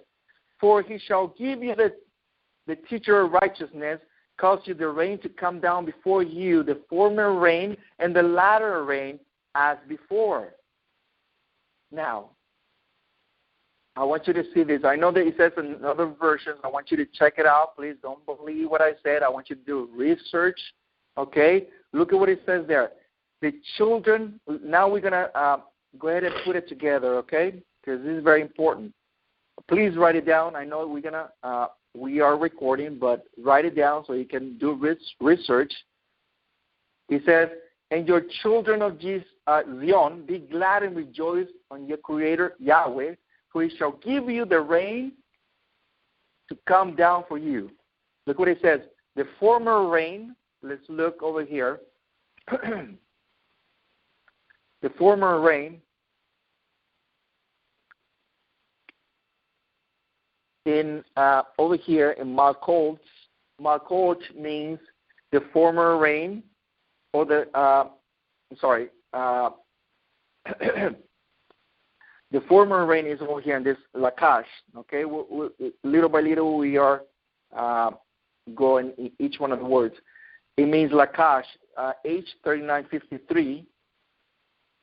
For he shall give you the teacher of righteousness, cause you the rain to come down before you, the former rain and the latter rain as before. Now, I want you to see this. I know that it says in other versions. I want you to check it out. Please don't believe what I said. I want you to do research. Okay? Look at what it says there. The children, now we're going to go ahead and put it together, okay? Because this is very important. Please write it down. I know we are recording, but write it down so you can do research. He says, and your children of Zion, be glad and rejoice on your Creator, Yahweh, for he shall give you the rain to come down for you. Look what it says. The former rain, let's look over here. The former rain in over here in Malkoch means the former rain, or the The former rain is over here in this Lakash. Okay, little by little we are going each one of the words. It means Lakash. H3953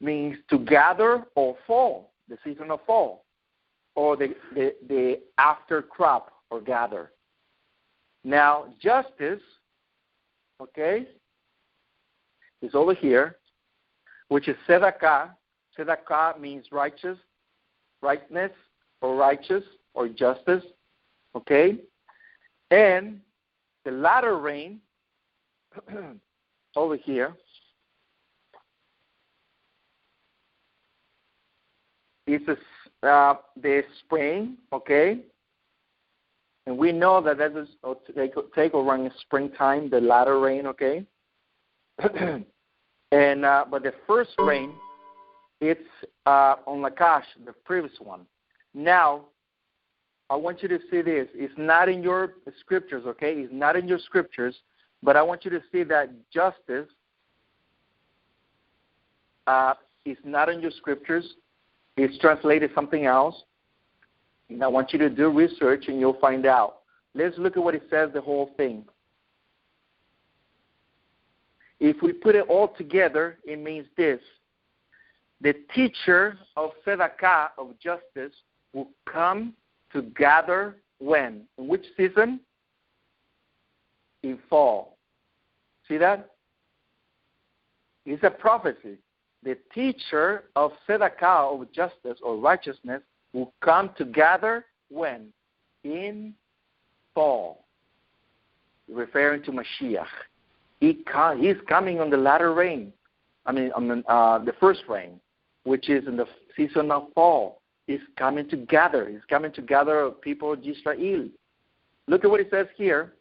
means to gather or fall, the season of fall, or the after crop or gather. Now, justice, okay, is over here, which is tzedakah. Tzedakah means righteousness or righteous or justice, okay? And the latter rain over here is the spring, okay? And we know that is take around springtime, the latter rain, okay? And but the first rain, it's on Lakash, the previous one. Now, I want you to see this. It's not in your scriptures, okay? It's not in your scriptures, but I want you to see that justice is not in your scriptures. It's translated something else. And I want you to do research and you'll find out. Let's look at what it says, the whole thing. If we put it all together, it means this. The teacher of tzedakah, of justice, will come to gather when? In which season? In fall. See that? It's a prophecy. The teacher of tzedakah, of justice or righteousness, will come to gather when? In fall. Referring to Mashiach. He's coming on the latter rain. On the first rain, which is in the season of fall. He's coming to gather. He's coming to gather people of Yisra'il. Look at what it says here.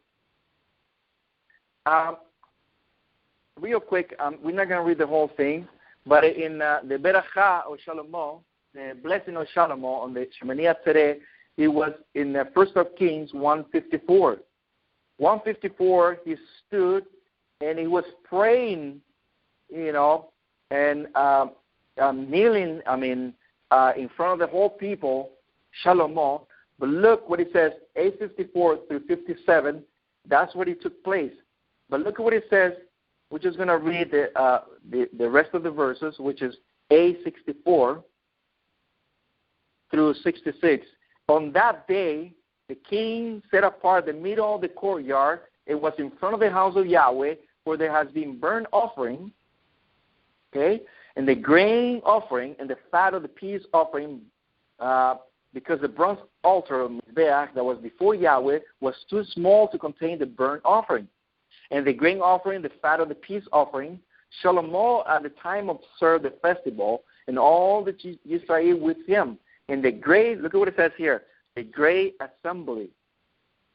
Real quick, we're not going to read the whole thing, but in the Beracha of Shalomo, the blessing of Shalomo on the Shemini Atzeret, it was in the 1 of Kings 154. 154, he stood and he was praying, and kneeling, in front of the whole people, Shalomo. But look what it says, 854 through 57, that's what it took place. But look at what it says. We're just going to read the rest of the verses, which is A64 through 66. On that day, the king set apart the middle of the courtyard. It was in front of the house of Yahweh, where there has been burnt offering, okay, and the grain offering and the fat of the peace offering, because the bronze altar of Mizbeach that was before Yahweh was too small to contain the burnt offering. And the grain offering, the fat of the peace offering, Shalomo at the time observed the festival, and all the Yisra'il with him. And the great, look at what it says here, the great assembly,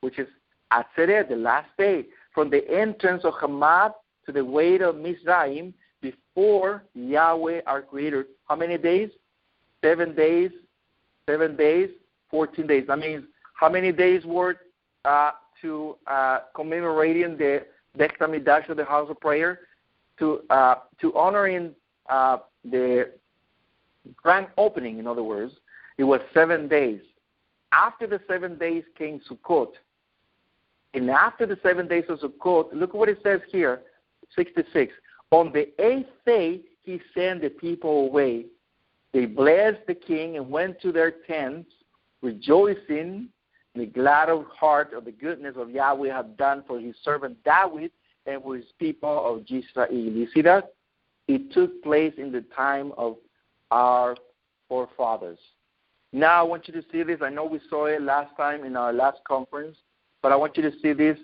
which is Atzeret, the last day, from the entrance of Hamad to the way of Mizraim, before Yahweh our Creator. How many days? 7 days. 7 days, 14 days. That means how many days were to commemorating the Beit HaMikdash, of the house of prayer, to honoring the grand opening, in other words. It was 7 days. After the 7 days came Sukkot. And after the 7 days of Sukkot, look at what it says here, 66. On the 8th day, he sent the people away. They blessed the king and went to their tents, rejoicing, and glad of heart of the goodness of Yahweh had done for his servant David and for his people of Yisra'il. You see that? It took place in the time of our forefathers. Now I want you to see this. I know we saw it last time in our last conference, but I want you to see this,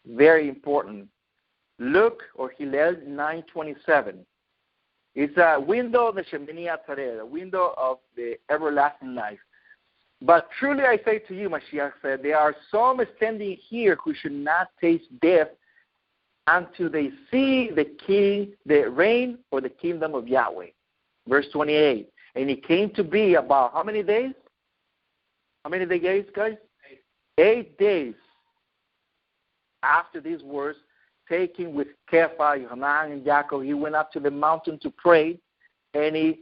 very important. Look, or Hillel 9:27. It's a window of the Shemini Atzeret, a window of the everlasting life. But truly I say to you, Mashiach said, there are some standing here who should not taste death until they see the reign or the kingdom of Yahweh. Verse 28. And it came to be about how many days? How many days, guys? 8 days after these words, taking with Kepha, Yohanan, and Yaakov, he went up to the mountain to pray, and he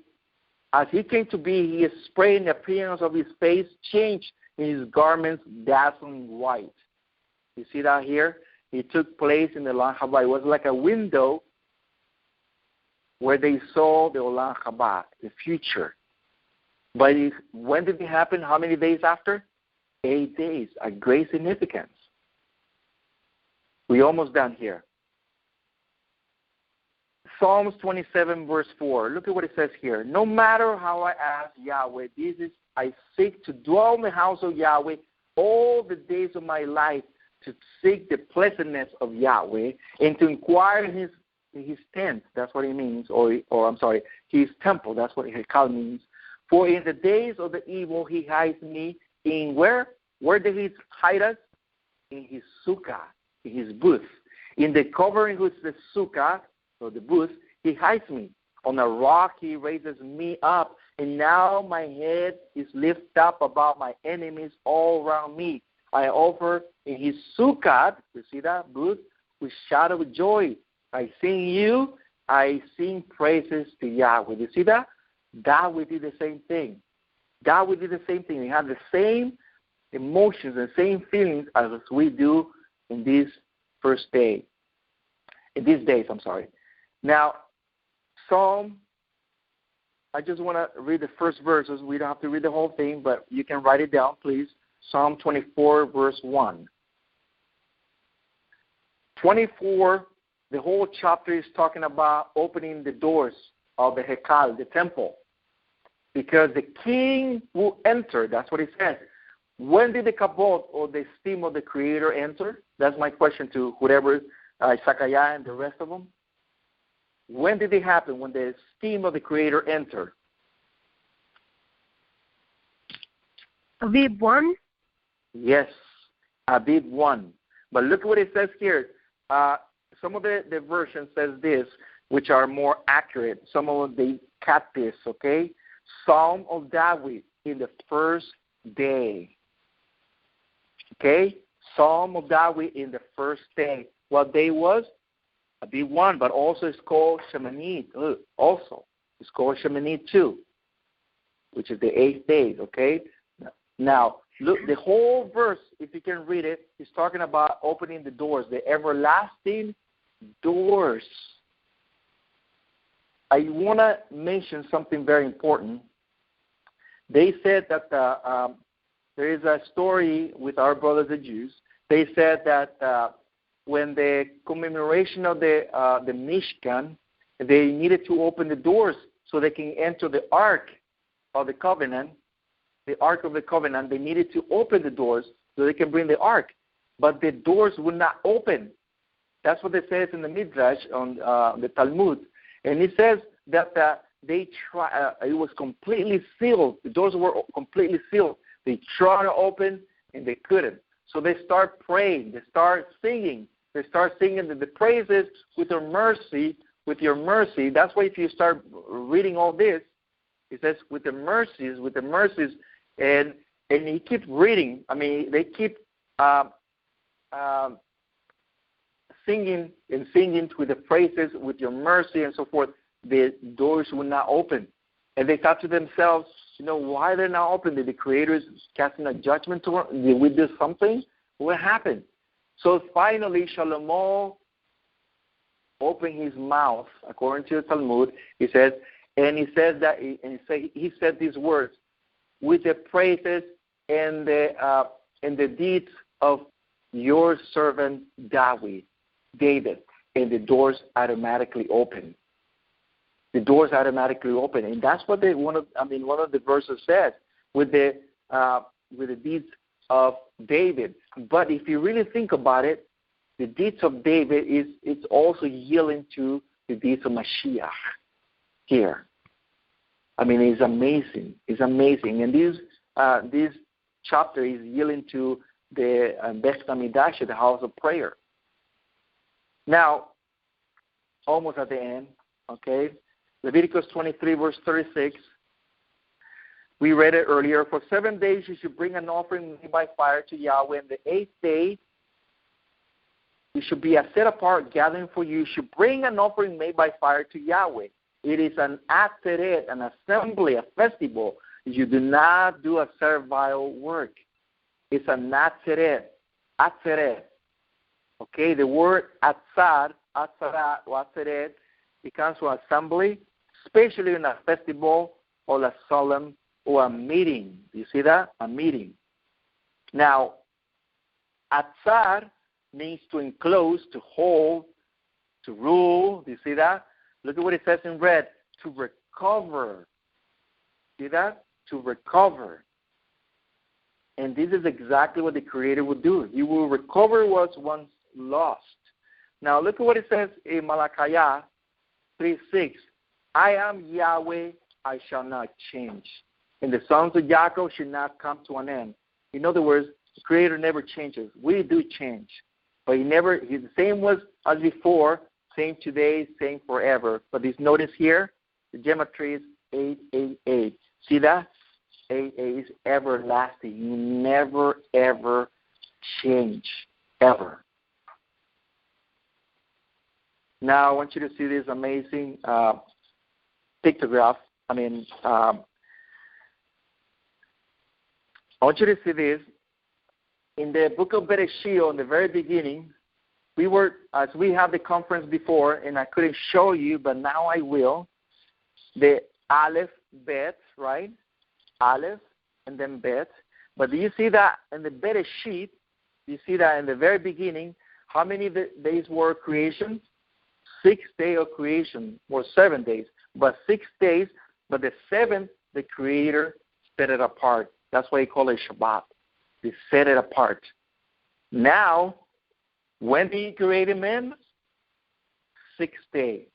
As he came to be, his spray and the appearance of his face changed, and his garments dazzling white. You see that here? He took place in the Olam Haba. It was like a window where they saw the Olam Haba, the future. But when did it happen? How many days after? 8 days. A great significance. We're almost done here. Psalms 27, verse 4. Look at what it says here. No matter how I ask Yahweh, I seek to dwell in the house of Yahweh all the days of my life, to seek the pleasantness of Yahweh and to inquire in his tent. That's what it means. Or I'm sorry, his temple. That's what Hekal means. For in the days of the evil he hides me in where? Where did he hide us? In his sukkah, in his booth. In the covering which the sukkah, or the booth, he hides me. On a rock he raises me up, and now my head is lifted up above my enemies all around me. I offer in his sukkah, you see that, booth, with shout of joy. I sing praises to Yahweh. You see that? David did the same thing. David did the same thing. He had the same emotions and same feelings as we do in this first day. In these days, I'm sorry. Now, I just want to read the first verses. We don't have to read the whole thing, but you can write it down, please. Psalm 24, verse 1. 24, the whole chapter is talking about opening the doors of the Hekal, the temple. Because the king will enter. That's what it says. When did the kabod or the esteem of the Creator enter? That's my question to whoever, Sakaya and the rest of them. When did it happen? When the esteem of the Creator entered? Aviv 1? Yes, Aviv 1. But look at what it says here. Some of the versions says this, which are more accurate. Some of them, they cut this, okay? Psalm of David in the first day. Okay? Psalm of David in the first day. What day was? Aviv 1, but also it's called Shemanit. Also, it's called Shemanit 2, which is the 8th day, okay? Now, look, the whole verse, if you can read it, is talking about opening the doors, the everlasting doors. I want to mention something very important. They said that there is a story with our brothers the Jews. They said that when the commemoration of the Mishkan, they needed to open the doors so they can enter the Ark of the Covenant. The Ark of the Covenant, they needed to open the doors so they can bring the Ark. But the doors would not open. That's what it says in the Midrash on the Talmud. And it says that it was completely sealed. The doors were completely sealed. They tried to open and they couldn't. So they start praying. They start singing. They start singing the praises with your mercy. That's why if you start reading all this, it says with the mercies, and he keeps reading. I mean, they keep singing with the praises, with your mercy and so forth. The doors will not open. And they thought to themselves, why they're not open? Did the Creator casting a judgment to them? Did we do something? What happened? So finally, Shlomo opened his mouth, according to the Talmud. He said these words, with the praises and the deeds of your servant David, and the doors automatically open. The doors automatically open, and that's what one of the verses says, with the deeds of David. But if you really think about it, the deeds of David it's also yielding to the deeds of Mashiach here. I mean, it's amazing. It's amazing. And this chapter is yielding to the Beth Hamidrash, the house of prayer. Now, almost at the end, okay? Leviticus 23, verse 36. We read it earlier. For 7 days you should bring an offering made by fire to Yahweh. And the 8th day it should be a set-apart gathering for you. You should bring an offering made by fire to Yahweh. It is an Adat, an assembly, a festival. You do not do a servile work. It's a Netzer. Okay, the word Atzar, Atzarat, or Atzeret, it comes from assembly, especially in a festival or a solemn or a meeting. Do you see that? A meeting. Now, Atzar means to enclose, to hold, to rule. Do you see that? Look at what it says in red. To recover. See that? To recover. And this is exactly what the Creator would do. He will recover what's once lost. Now look at what it says in Malachi 3:6. I am Yahweh, I shall not change. And the sons of Jacob should not come to an end. In other words, the Creator never changes. We do change. But He's the same was as before, same today, same forever. But this notice here, the gematry is 888. See that? 88 is everlasting. You never, ever change. Ever. Now I want you to see this amazing pictograph. I want you to see this. In the book of Bereshit, in the very beginning, as we had the conference before, and I couldn't show you, but now I will, the Aleph, Bet, right? Aleph, and then Bet. But do you see that in the Bereshit, you see that in the very beginning, how many days were creation? 6 days of creation, or 7 days, but 6 days, but the seventh, the Creator set it apart. That's why he called it Shabbat. He set it apart. Now, when did He create man? 6th day.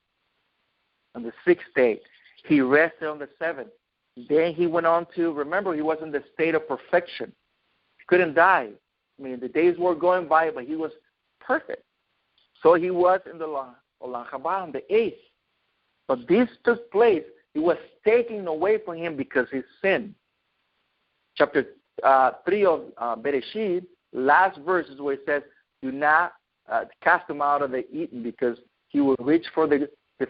On the 6th day, He rested on the 7th. Then He went on to, remember, He was in the state of perfection. He couldn't die. The days were going by, but He was perfect. So He was in the Olam Haba on the 8th. But this took place. It was taken away from Him because He sinned. Chapter 3 of Bereshit, last verse is where it says, do not cast him out of the Eden because he will reach for the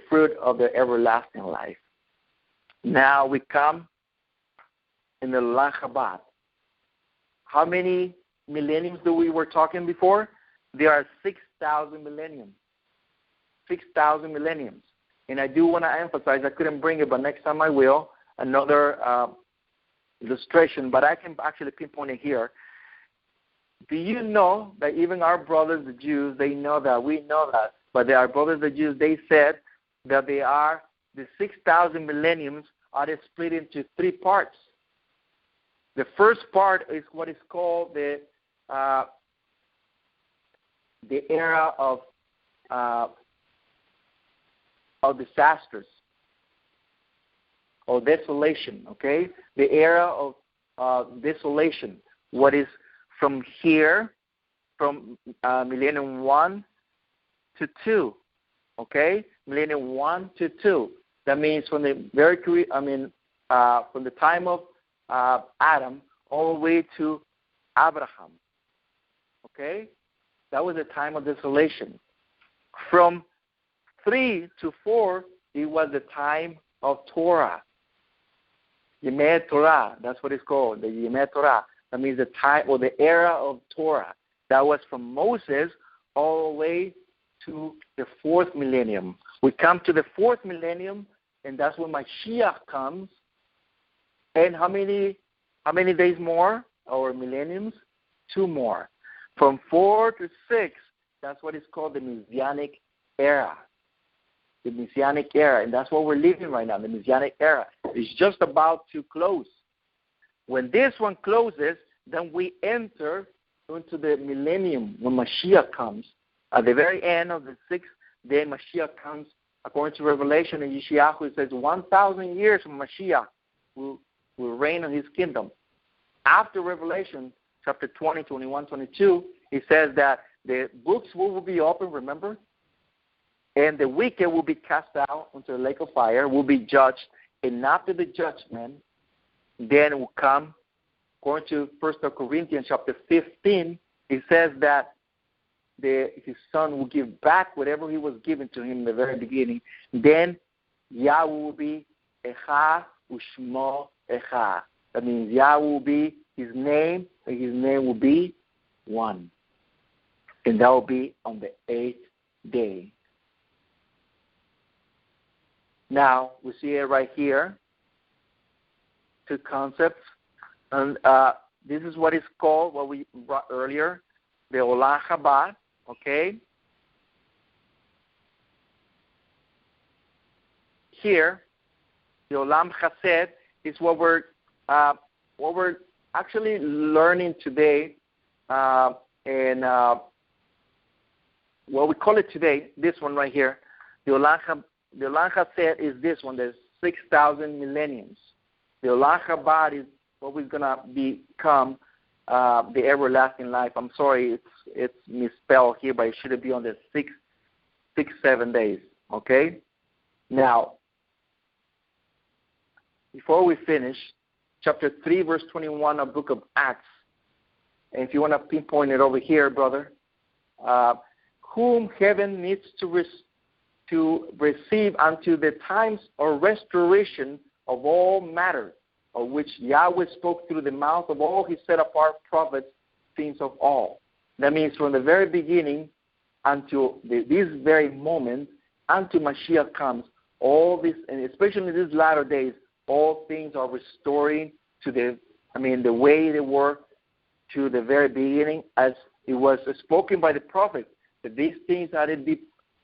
fruit of the everlasting life. Now we come in the Olam Haba. How many millenniums do we were talking before? There are 6,000 millenniums. 6,000 millenniums. And I do want to emphasize, I couldn't bring it, but next time I will, another illustration, but I can actually pinpoint it here. Do you know that even our brothers, the Jews, they know that, we know that, but our brothers, the Jews, they said that they are, the 6,000 millenniums are split into 3 parts. The first part is what is called the era of disasters or desolation, okay? The era of desolation. What is from here, from millennium 1 to 2, okay? Millennium 1 to 2. That means from the from the time of Adam all the way to Abraham, okay? That was the time of desolation. From 3 to 4, it was the time of Torah. Yemei Torah, that's what it's called, the Yemei Torah. That means the time or the era of Torah. That was from Moses all the way to the 4th millennium. We come to the 4th millennium, and that's when Mashiach comes. And how many days more, or millenniums? 2 more. From 4 to 6, that's what is called the Messianic era. The Messianic era, and that's what we're living right now, the Messianic era. It's just about to close. When this one closes, then we enter into the millennium when Mashiach comes. At the very end of the 6th day, Mashiach comes. According to Revelation in Yeshayahu, it says 1,000 years from Mashiach will reign in His kingdom. After Revelation, chapter 20, 21, 22, it says that the books will be open, remember? And the wicked will be cast out into the lake of fire, will be judged. And after the judgment, then will come, according to 1 Corinthians chapter 15, it says that his son will give back whatever he was given to him in the very beginning. Then Yah will be Echa Ushmo Echa. That means Yah will be His name, and His name will be one. And that will be on the 8th day. Now, we see it right here. Two concepts. And this is what is called, what we brought earlier, the Olam Shabbat, okay? Here, the Olam Chesed is what we're actually learning today, and what we call it today, this one right here, the Olam Chesed is this one. There's 6,000 millenniums. The Olam Shabbat is what we're gonna become, the everlasting life. I'm sorry, it's misspelled here, but it should be on the 7 days. Okay. Now, before we finish, chapter 3, verse 21 of Book of Acts, and if you want to pinpoint it over here, brother, whom heaven needs to receive unto the times of restoration of all matter, of which Yahweh spoke through the mouth of all His set-apart prophets, things of all. That means from the very beginning until this very moment, until Mashiach comes, all this, and especially in these latter days, all things are restoring to the way they were to the very beginning, as it was spoken by the prophet, that these things are to be,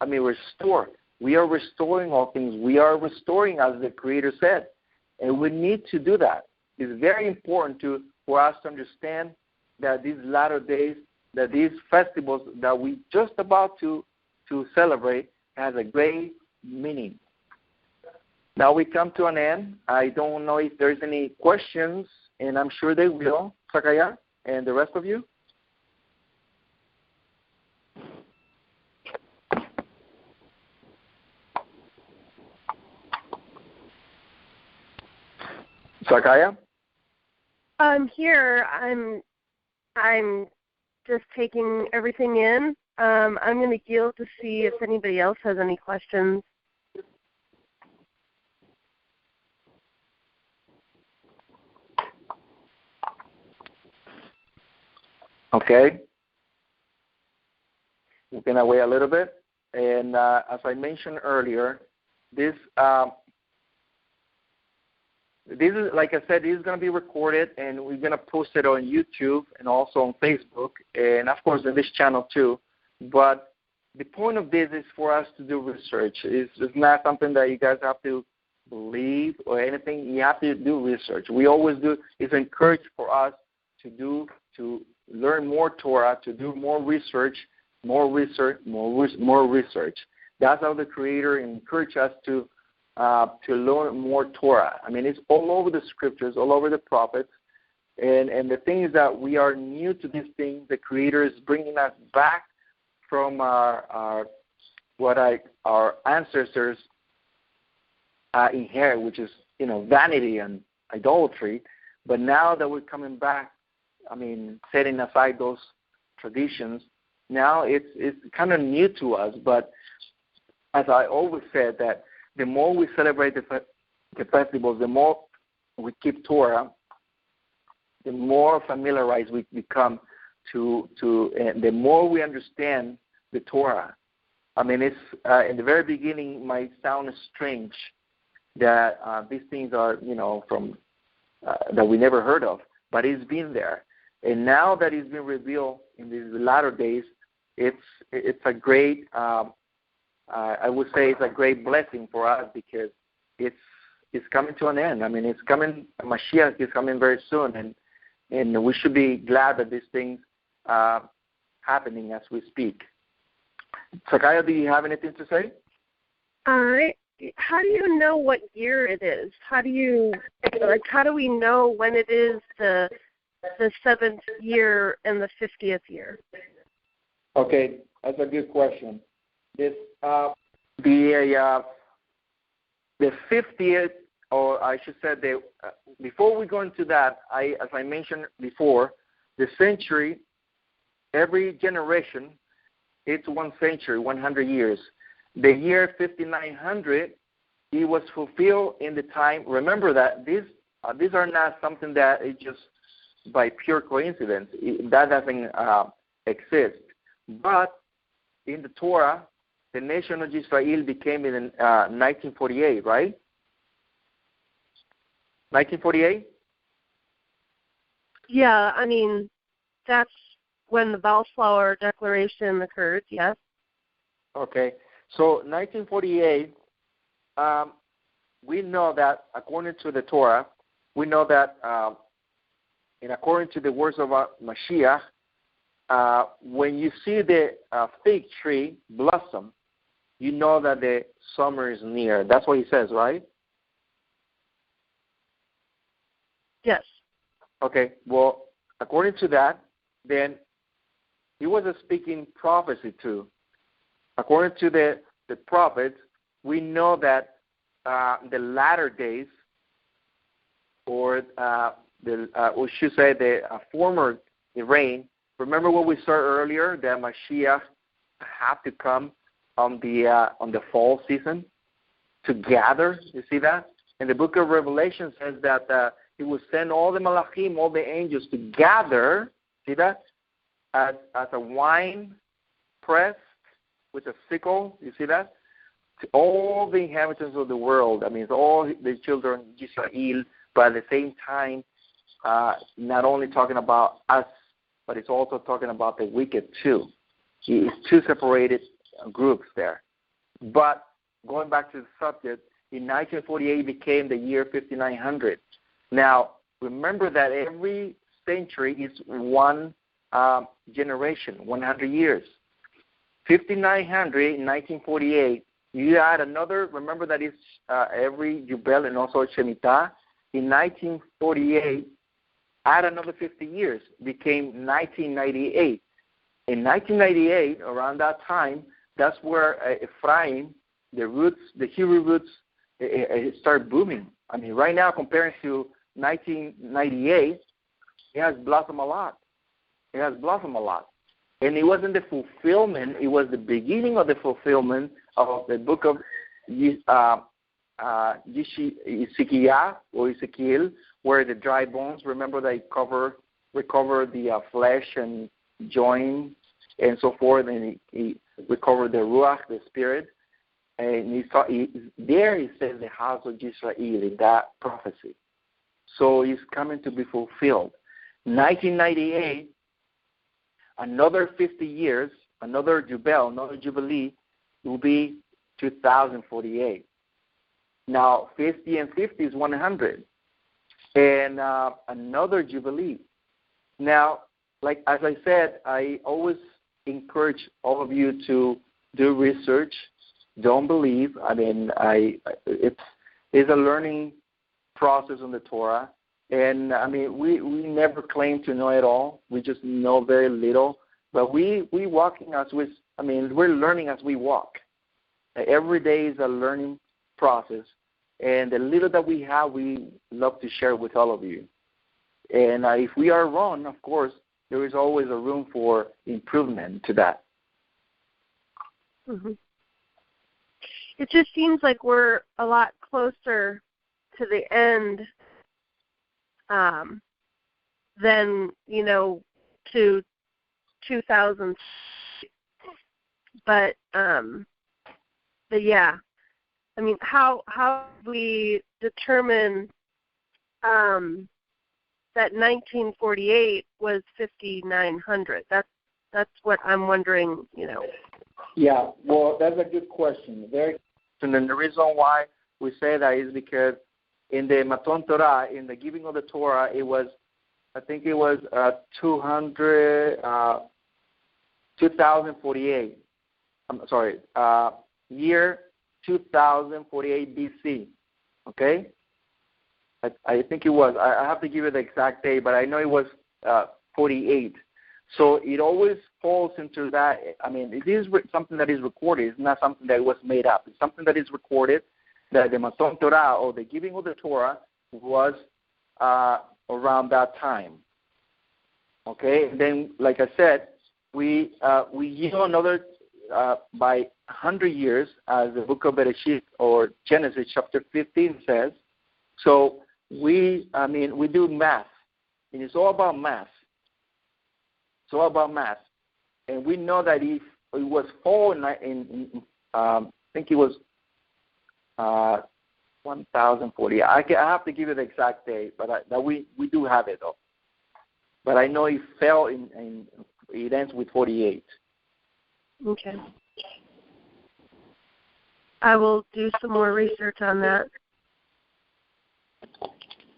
restored. We are restoring all things. We are restoring, as the Creator said. And we need to do that. It's very important for us to understand that these latter days, that these festivals that we just about to celebrate has a great meaning. Now we come to an end. I don't know if there's any questions, and I'm sure they will, Rapha'Yah, and the rest of you. Rapha'Yah? I'm here. I'm just taking everything in. I'm going to yield to see if anybody else has any questions. Okay. We're going to wait a little bit. And as I mentioned earlier, this is, like I said, this is going to be recorded, and we're going to post it on YouTube and also on Facebook, and of course on this channel too. But the point of this is for us to do research. It's not something that you guys have to believe or anything. You have to do research. We always do. It's encouraged for us to learn more Torah, to do more research. That's how the Creator encouraged us to learn more Torah. It's all over the scriptures, all over the prophets. And the thing is that we are new to these things. The Creator is bringing us back from our ancestors inherit, which is, vanity and idolatry. But now that we're coming back, setting aside those traditions, now it's kind of new to us. But as I always said, that the more we celebrate the festivals, the more we keep Torah, the more familiarized we become and the more we understand the Torah. It's in the very beginning, it might sound strange that these things are, from that we never heard of, but it's been there. And now that it's been revealed in these latter days, it's a great, I would say it's a great blessing for us, because it's coming to an end. It's coming. Mashiach is coming very soon, and we should be glad that these things are happening as we speak. Rapha'Yah, do you have anything to say? How do you know what year it is? How do we know when it is the 7th year and the 50th year? Okay, that's a good question. The 50th, or I should say, before we go into that, as I mentioned before, the century, every generation, it's one century, 100 years. The year 5900 it was fulfilled in the time. Remember that these are not something that is just by pure coincidence. That doesn't exist. But in the Torah, the nation of Yisra'il became in 1948, right? 1948? Yeah, I mean, that's when the Bellflower Declaration occurred, yes. Okay. So 1948, we know that according to the Torah, we know that and according to the words of Mashiach, when you see the fig tree blossom, you know that the summer is near. That's what he says, right? Yes. Okay. Well, according to that, then he was speaking prophecy too. According to the prophets, we know that the latter days, or we should say the former reign. Remember what we saw earlier, that Mashiach had to come on the fall season to gather. You see that? And the book of Revelation says that he will send all the malachim, all the angels, to gather. See that? As a wine press with a sickle. You see that? To all the inhabitants of the world. I mean, it's all the children of Yisra'il, but at the same time, not only talking about us, but it's also talking about the wicked too. It's two separated groups there. But going back to the subject, in 1948 became the year 5900. Now, remember that every century is one generation, 100 years. 5900 in 1948, you add another, remember that it's every Jubel and also Shemitah. In 1948, add another 50 years, became 1998. In 1998, around that time, that's where Ephraim, the Hebrew roots, start booming. I mean, right now, comparing to 1998, it has blossomed a lot. It has blossomed a lot. And it wasn't the fulfillment, it was the beginning of the fulfillment of the book of Ezekiel, where the dry bones, remember they recover the flesh and joints and so forth, and he recovered the ruach, the spirit. And there he says the house of Yisra'il in that prophecy. So it's coming to be fulfilled. 1998, another 50 years, another jubilee, will be 2048. Now, 50 and 50 is 100. And another jubilee. Now, like as I said, I always encourage all of you to do research. Don't believe. I mean, it's a learning process on the Torah. And, I mean, we never claim to know it all. We just know very little. But we're learning as we walk. Every day is a learning process. And the little that we have, we love to share with all of you. And if we are wrong, of course, there is always a room for improvement to that. Mm-hmm. It just seems like we're a lot closer to the end than, to 2000. But yeah. I mean, how we determine that 1948 was 5900? That's what I'm wondering. Yeah, well, that's a good question. And the reason why we say that is because in the Maton Torah, in the giving of the Torah, I think it was 2048. I'm sorry, year 2048 BC. Okay? I think it was. I have to give you the exact date, but I know it was 48. So it always falls into that. I mean, it is something that is recorded. It's not something that was made up. It's something that is recorded, that the Maton Torah, or the giving of the Torah, was around that time. Okay? And then, like I said, we give another by 100 years, as the book of Bereshit or Genesis chapter 15 says. So we do math, and it's all about math. It's all about math. And we know that if it was fall in I think it was 1040. I have to give you the exact date, but we do have it though. But I know it fell in it ends with 48. Okay. I will do some more research on that.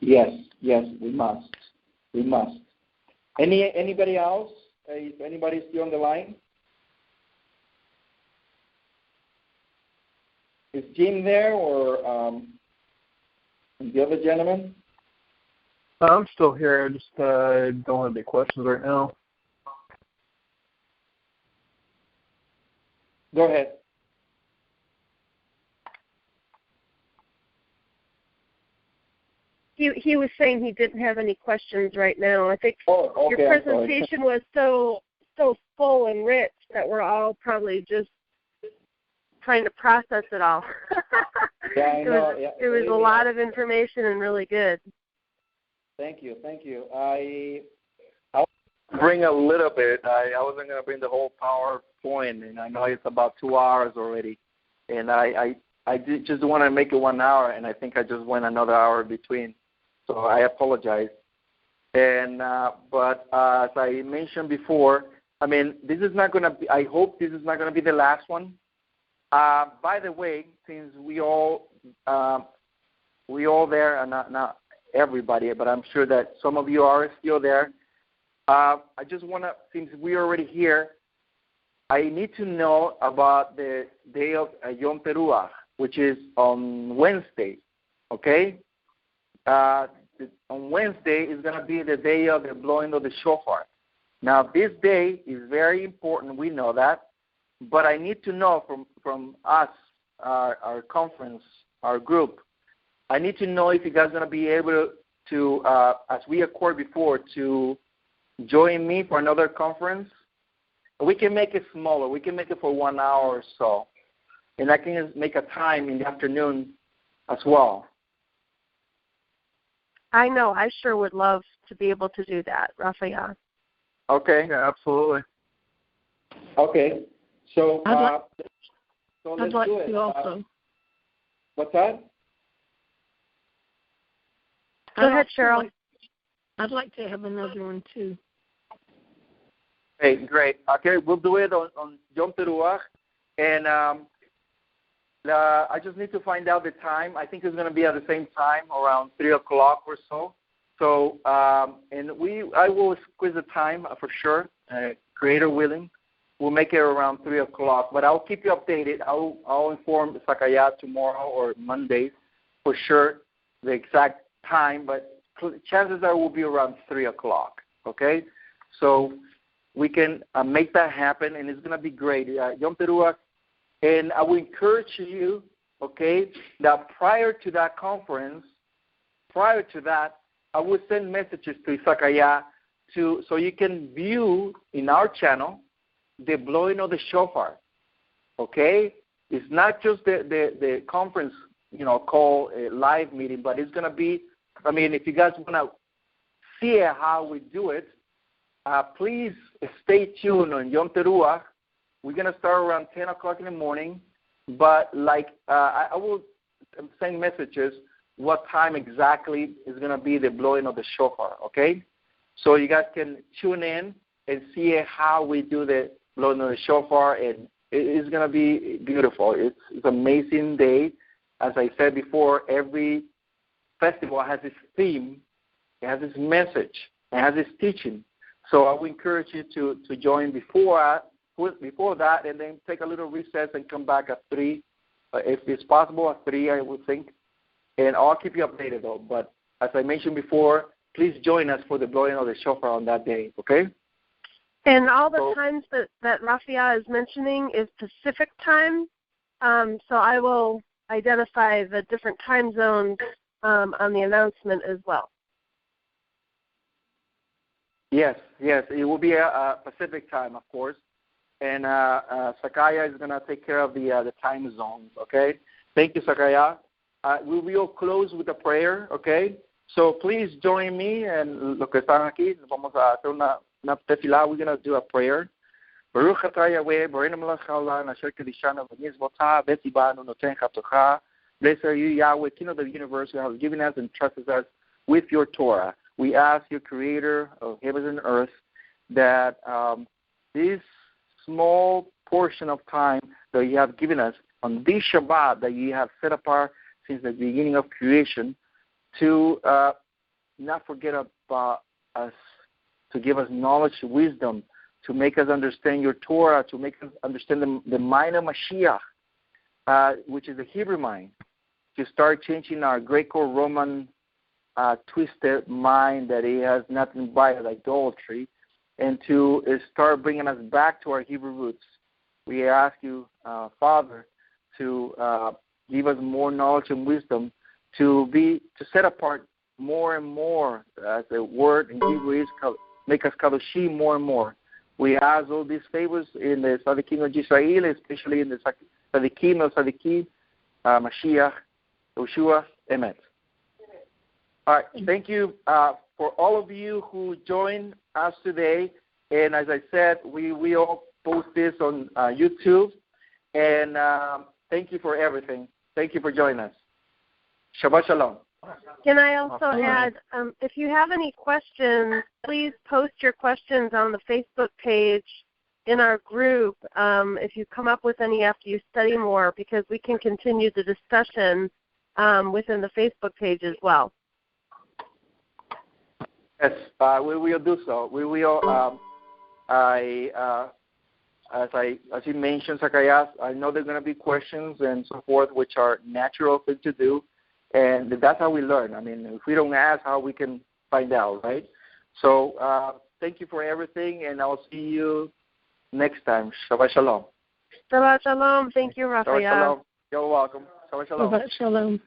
Yes, we must. Anybody else? Is anybody still on the line? Is Jim there or the other gentleman? I'm still here. I just don't have any questions right now. Go ahead. He was saying he didn't have any questions right now. I think your presentation was so full and rich that we're all probably just trying to process it all. Yeah, I know. It was a lot of information and really good. Thank you. I'll bring a little bit. I wasn't going to bring the whole PowerPoint, and I know it's about 2 hours already. And I just want to make it 1 hour, and I think I just went another hour between. So I apologize. And but as I mentioned before, this is not going to be. I hope this is not going to be the last one. By the way, since we all there, and not everybody, but I'm sure that some of you are still there. I just want to, since we're already here, I need to know about the day of Yom Teruah, which is on Wednesday. Okay. On Wednesday is going to be the day of the blowing of the shofar. Now, this day is very important. We know that. But I need to know from us, our conference, our group, I need to know if you guys are going to be able to, as we accord before, to join me for another conference. We can make it smaller. We can make it for 1 hour or so. And I can just make a time in the afternoon as well. I know. I sure would love to be able to do that, Rapha'Yah. Okay. Yeah, absolutely. Okay. So, I'd let's like do it. to also. What's that? Go ahead, Cheryl. I'd like to have another one too. Hey, great. Okay, we'll do it on Yom Teruah, and I just need to find out the time. I think it's going to be at the same time, around 3 o'clock or so. So, and I will squeeze the time for sure. Creator willing, we'll make it around 3 o'clock. But I'll keep you updated. I'll inform Sakaya tomorrow or Monday for sure the exact time. But chances are we'll be around 3 o'clock. Okay, so we can make that happen, and it's going to be great. Yom Teruah. And I will encourage you, okay, that prior to that conference, I will send messages to Yisra'il so you can view in our channel the blowing of the shofar, okay? It's not just the conference, call a live meeting, but it's going to be, if you guys want to see how we do it, please stay tuned on Yom Teruah. We're going to start around 10 o'clock in the morning, but I will send messages what time exactly is going to be the blowing of the shofar, okay? So you guys can tune in and see how we do the blowing of the shofar, and it's going to be beautiful. It's an amazing day. As I said before, every festival has its theme, it has its message, it has its teaching. So I would encourage you to join before that, and then take a little recess and come back at 3, if it's possible at 3, I would think. And I'll keep you updated though. But as I mentioned before, please join us for the blowing of the shofar on that day, okay? And all the times that Rapha'Yah is mentioning is Pacific time. So I will identify the different time zones on the announcement as well. Yes, it will be a Pacific time, of course. and Sakaya is going to take care of the time zones, okay? Thank you, Sakaya. We will close with a prayer, okay? So please join me, and lo que están aquí, vamos a hacer una tefilá. We're going to do a prayer. Baruch atah Yahweh, Boreinu melech haolam, asher kedishanu v'mitzvotah, v'tzivanu noten chatocha. Blessed are you, Yahweh, King of the universe, who has given us and trusted us with your Torah. We ask you, Creator of heavens and earth, that this small portion of time that you have given us on this Shabbat that you have set apart since the beginning of creation, to not forget about us, to give us knowledge, wisdom, to make us understand your Torah, to make us understand the mind of Mashiach, which is the Hebrew mind, to start changing our Greco-Roman twisted mind that it has nothing but idolatry, and to start bringing us back to our Hebrew roots. We ask you, Father, to give us more knowledge and wisdom to set apart more and more, as the word in Hebrew is, make us kadoshim more and more. We ask all these favors in the Tzadikim of Yisra'il, especially in the Tzadikim of Tzadikim, Mashiach, Yeshua, Emet. All right, thank you for all of you who joined us today. And as I said, we will post this on YouTube. And thank you for everything. Thank you for joining us. Shabbat Shalom. Can I also add, if you have any questions, please post your questions on the Facebook page in our group if you come up with any after you study more, because we can continue the discussion within the Facebook page as well. Yes, we will do so. We will, as you mentioned, Sakayas, I know there are going to be questions and so forth, which are natural thing to do, and that's how we learn. I mean, if we don't ask, how we can find out, right? So thank you for everything, and I'll see you next time. Shabbat Shalom. Shabbat Shalom. Thank you, Rapha'Yah. Shabbat Shalom. You're welcome. Shabbat Shalom. Shabbat Shalom.